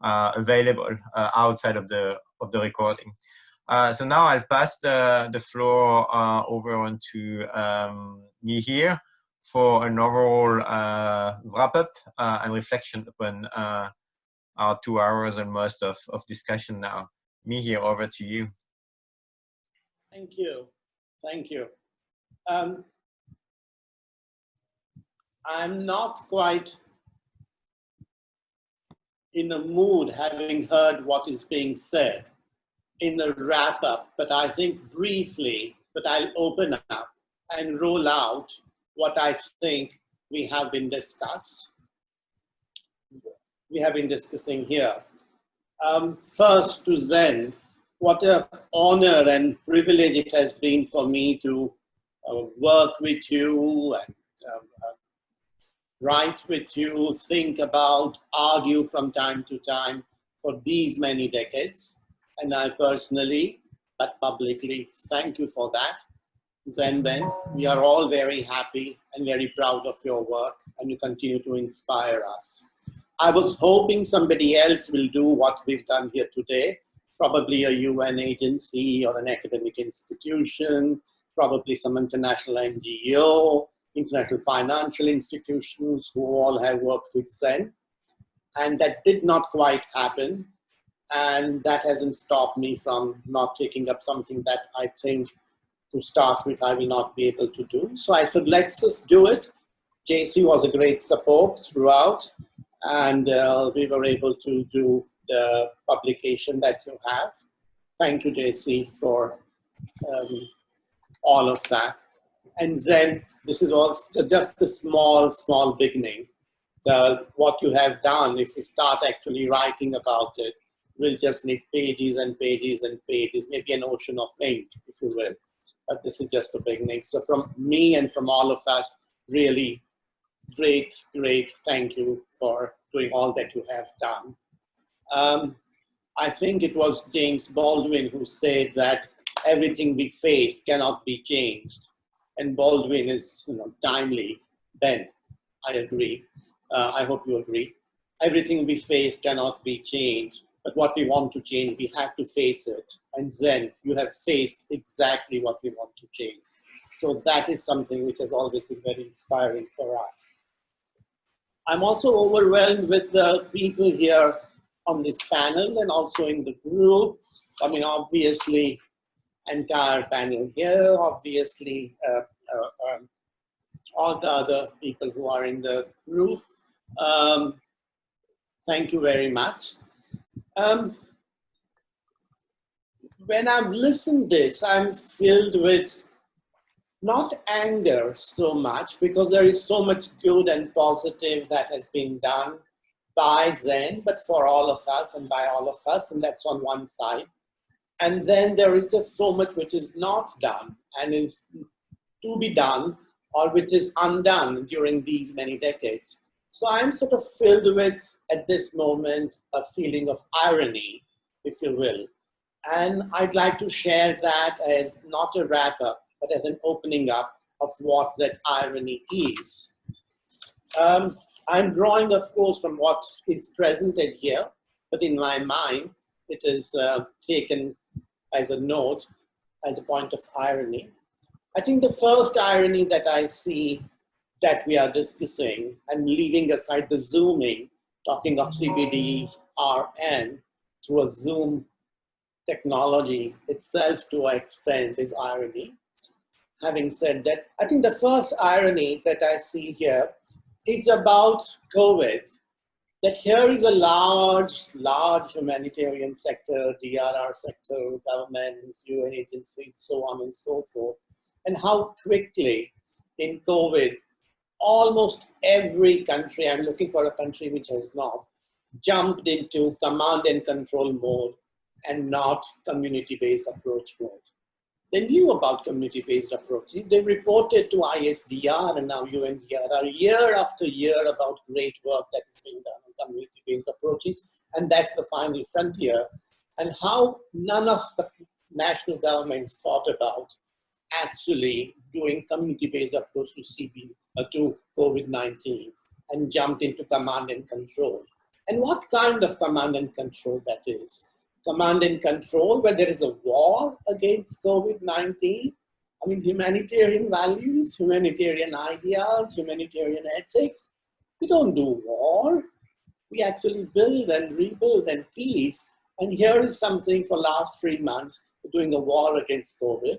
available outside of the recording. So now I'll pass the floor over on to me here for an overall wrap-up and reflection upon our 2 hours and most of discussion now. Me here, over to you. Thank you. Thank you. I'm not quite in a mood, having heard what is being said, in a wrap up, but I think briefly, but I'll open up and roll out what I think we have been discussing here. First, to Zen, what an honor and privilege it has been for me to work with you and write with you, think about, argue from time to time for these many decades. And I personally, but publicly, thank you for that. Zen Ben, we are all very happy and very proud of your work, and you continue to inspire us. I was hoping somebody else will do what we've done here today, probably a UN agency or an academic institution, probably some international NGO, international financial institutions who all have worked with Zen. And that did not quite happen. And that hasn't stopped me from not taking up something that I think to start with I will not be able to do. So I said, let's just do it. JC was a great support throughout, and we were able to do the publication that you have. Thank you, JC, for all of that. And then this is also just a small beginning. What you have done, if we start actually writing about it, we'll just need pages and pages and pages, maybe an ocean of ink, if you will. But this is just a beginning. So from me and from all of us, really great thank you for doing all that you have done. I think it was James Baldwin who said that everything we face cannot be changed. And Baldwin is timely. Ben, I agree. I hope you agree. Everything we face cannot be changed. But what we want to change, we have to face it. And then you have faced exactly what we want to change. So that is something which has always been very inspiring for us. I'm also overwhelmed with the people here on this panel and also in the group. I mean, obviously, entire panel here, obviously, all the other people who are in the group. Thank you very much. When I've listened to this, I'm filled with not anger so much, because there is so much good and positive that has been done by Zen, but for all of us and by all of us, and that's on one side. And then there is just so much which is not done and is to be done, or which is undone during these many decades. So I'm sort of filled with, at this moment, a feeling of irony, if you will. And I'd like to share that as not a wrap up, but as an opening up of what that irony is. I'm drawing, of course, from what is presented here, but in my mind, it is taken as a note, as a point of irony. I think the first irony that I see that we are discussing, and leaving aside the zooming, talking of CBDRN through a Zoom technology itself to an extent is irony. Having said that, I think the first irony that I see here is about COVID, that here is a large humanitarian sector, DRR sector, governments, UN agencies, so on and so forth, and how quickly in COVID, almost every country, I'm looking for a country which has not, jumped into command and control mode and not community-based approach mode. They knew about community-based approaches. They reported to ISDR and now UNDRR year after year about great work that is being done on community-based approaches, and that's the final frontier, and how none of the national governments thought about actually doing community-based approach to COVID-19 and jumped into command and control. And what kind of command and control that is? Command and control where there is a war against COVID-19. I mean, humanitarian values, humanitarian ideas, humanitarian ethics. We don't do war. We actually build and rebuild and peace. And here is something for last 3 months, doing a war against COVID.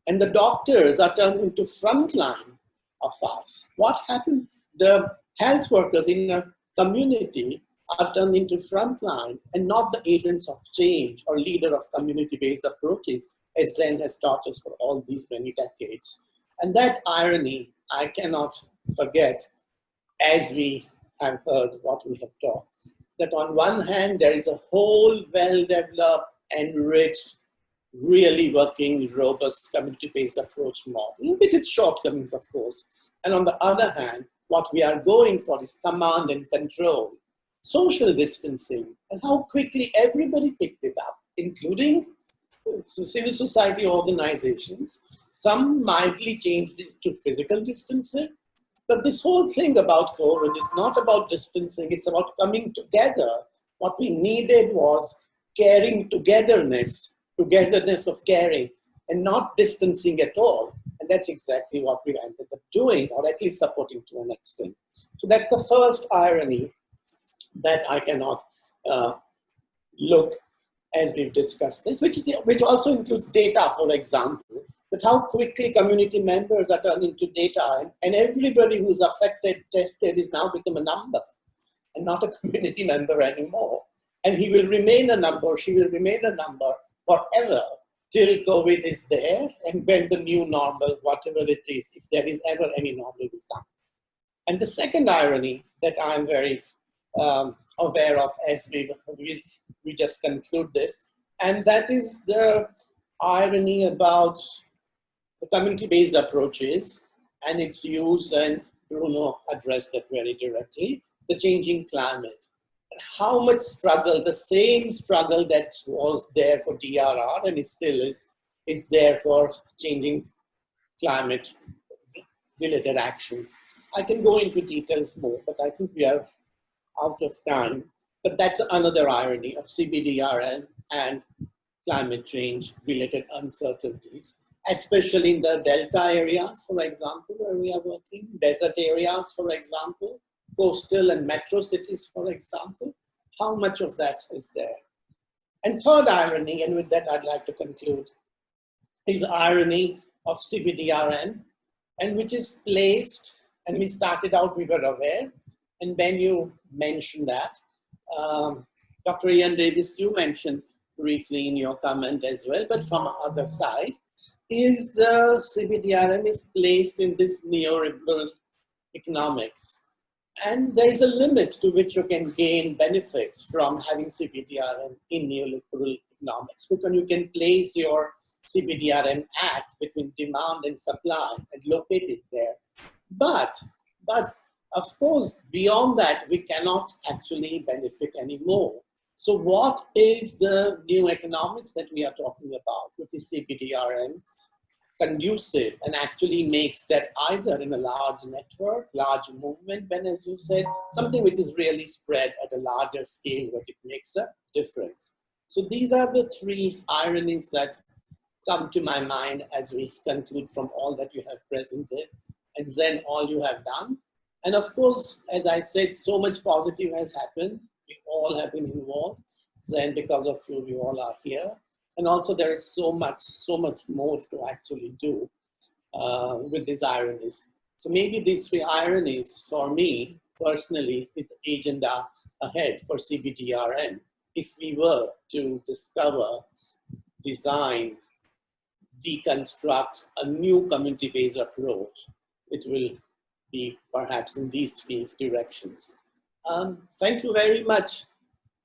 And the doctors are turned into frontline of us. What happened? The health workers in a community are turned into frontline and not the agents of change or leader of community-based approaches, as Zen has taught us for all these many decades. And that irony, I cannot forget as we have heard what we have taught. That on one hand, there is a whole well-developed, enriched, really working, robust community-based approach model, with its shortcomings, of course. And on the other hand, what we are going for is command and control, social distancing, and how quickly everybody picked it up, including civil society organizations. Some mildly changed it to physical distancing, but this whole thing about COVID is not about distancing, it's about coming together. What we needed was caring togetherness of caring, and not distancing at all. And that's exactly what we ended up doing, or at least supporting to an extent. So that's the first irony that I cannot look as we've discussed this, which also includes data, for example, but how quickly community members are turned into data, and everybody who's affected, tested, is now become a number and not a community member anymore. And he will remain a number, she will remain a number forever till COVID is there, and when the new normal, whatever it is, if there is ever any normal, will come. And the second irony that I'm very aware of as we just conclude this, and that is the irony about the community-based approaches and its use, and Bruno addressed that very directly, the changing climate. How much struggle, the same struggle that was there for DRR and it still is there for changing climate related actions. I can go into details more, but I think we are out of time. But that's another irony of CBDRN and climate change related uncertainties, especially in the delta areas, for example, where we are working, desert areas, for example, coastal and metro cities, for example. How much of that is there? And third irony, and with that I'd like to conclude, is the irony of CBDRN, and which is placed, and we started out, we were aware, and Ben, you mentioned that. Dr. Ian Davis, you mentioned briefly in your comment as well, but from the other side, is the CBDRN is placed in this neoliberal economics. And there is a limit to which you can gain benefits from having CBDRN in neoliberal economics, because you can place your CBDRN act between demand and supply and locate it there. But Of course, beyond that, we cannot actually benefit anymore. So what is the new economics that we are talking about, which is CBDRM, conducive and actually makes that either in a large network, large movement, Ben, as you said, something which is really spread at a larger scale, where it makes a difference. So these are the three ironies that come to my mind as we conclude from all that you have presented, and then all you have done. And of course, as I said, so much positive has happened. We all have been involved. Then because of you, we all are here. And also there is so much more to actually do with these ironies. So maybe these three ironies for me personally is the agenda ahead for CBDRM. If we were to discover, design, deconstruct a new community-based approach, it will be perhaps in these three directions. Thank you very much,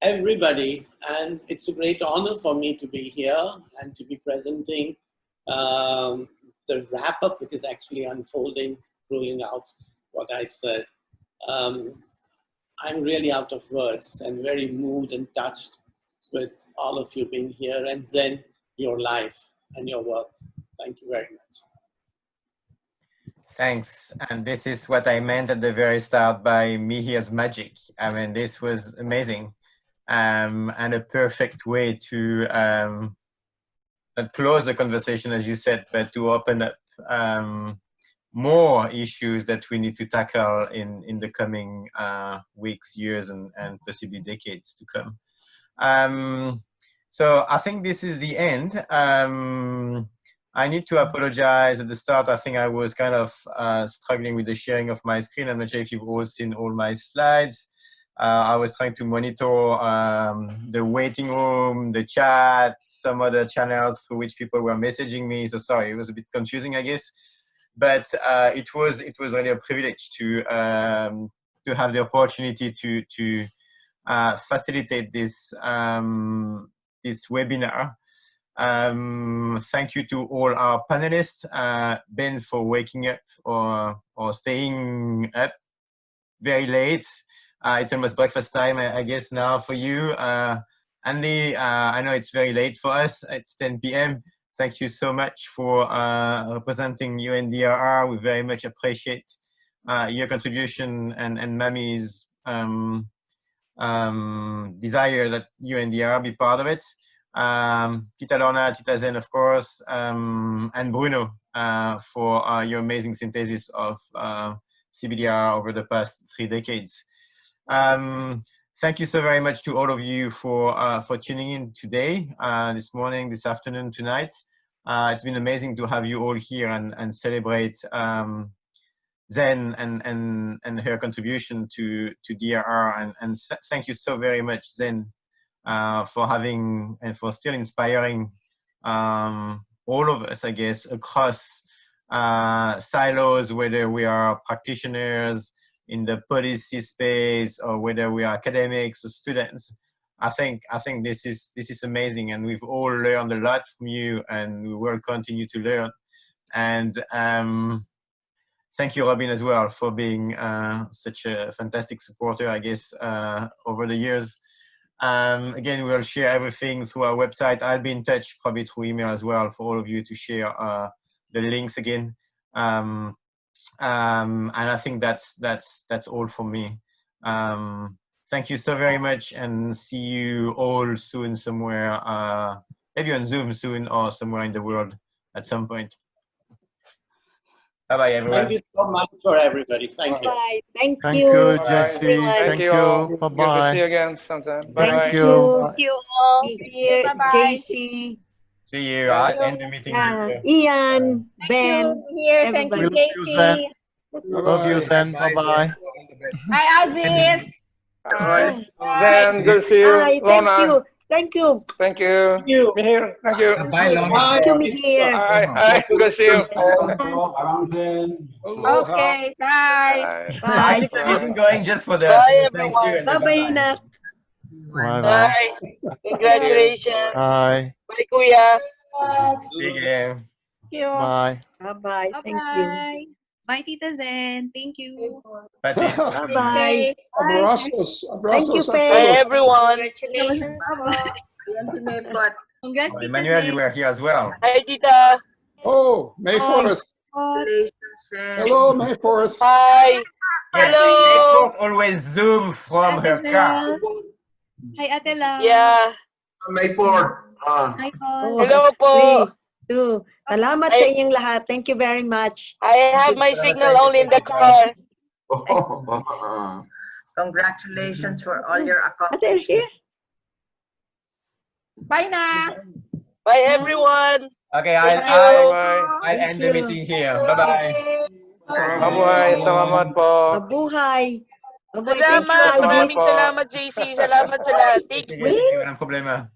everybody, and it's a great honor for me to be here and to be presenting the wrap-up, which is actually unfolding, rolling out what I said. I'm really out of words and very moved and touched with all of you being here, and then your life and your work. Thank you very much. Thanks. And this is what I meant at the very start by me here's magic. I mean, this was amazing. And a perfect way to not close the conversation, as you said, but to open up more issues that we need to tackle in the coming weeks, years, and possibly decades to come. So I think this is the end. I need to apologize at the start. I think I was kind of struggling with the sharing of my screen. I'm not sure if you've all seen all my slides. I was trying to monitor the waiting room, the chat, some other channels through which people were messaging me. So sorry, it was a bit confusing, I guess. But it was really a privilege to have the opportunity to facilitate this this webinar. Thank you to all our panelists, Ben for waking up or staying up very late. It's almost breakfast time, I guess, now for you. Andy, I know it's very late for us. It's 10 p.m. Thank you so much for representing UNDRR. We very much appreciate your contribution and Mami's desire that UNDRR be part of it. Tita Lorna, Tita Zen, of course, and Bruno for your amazing synthesis of CBDR over the past 3 decades. Thank you so very much to all of you for tuning in today, this morning, this afternoon, tonight. It's been amazing to have you all here and celebrate Zen and her contribution to DRR. And thank you so very much, Zen, for having and for still inspiring all of us, I guess, across silos, whether we are practitioners in the policy space or whether we are academics or students. I think this is amazing, and we've all learned a lot from you, and we will continue to learn. And thank you, Robin, as well, for being such a fantastic supporter, I guess, over the years. Again, we'll share everything through our website. I'll be in touch probably through email as well for all of you to share the links again. And I think that's all for me. Thank you so very much, and see you all soon somewhere, maybe on Zoom soon or somewhere in the world at some point. Bye-bye, everyone. Thank you so much for everybody. Thank you. Bye. Thank Thank you. you, Jesse. Thank you all. Good to Bye-bye. see you again sometime. Bye-bye. Thank you. Thank you all. Be here, Bye-bye. JC, See you. I'll end the meeting here. Ian, Ben, Here, thank you, everybody. JC. Love you, Zen. Bye-bye. Hi, Alvis. Bye. Bye. Zen, good to see you. Hi, thank Lorna. you. Thank you. Thank you. you. Mihir, thank you. Bye, Lorna. Thank you, Mihir. Hi, good to see you. Okay, bye. Bye. I Bye. keep the meeting going just for the thank you and the Bye-bye na. Bye-bye. Congratulations. Bye. Bye, Kuya. See you again. Thank you. Bye. Bye-bye. Thank you. Bye-bye. Bye, Tita Zen. Thank you. That's it. Bye-bye. Abrazos. Thank you, Abrazos a Faye. Bye, todos. everyone. Congratulations. Congrats, Oh, Tita Emmanuel, you Zen. were here as well. Hi, Tita. Oh, May 4th. Hello, May 4th. Hi. Yeah, Hello. April always Zoom from her Ate car. Mel. Hi, Ate Lau. Yeah. May 4th. Hi, Paul. Hello po. 3, 2. Salamat sa inyong lahat. Thank you very much. I have my signal only in the car. Congratulations for all your Ate accomplishments. Elsie? Bye na. Bye, everyone. Okay, Thank you. I'll end the meeting here. Bye-bye. Mabuhay. Salamat po. Mabuhay. Mabuhay. Thank you, Salamat. Aldi. Maraming salamat, JC. Salamat sa lahat. Thank you. Sige, walang problema.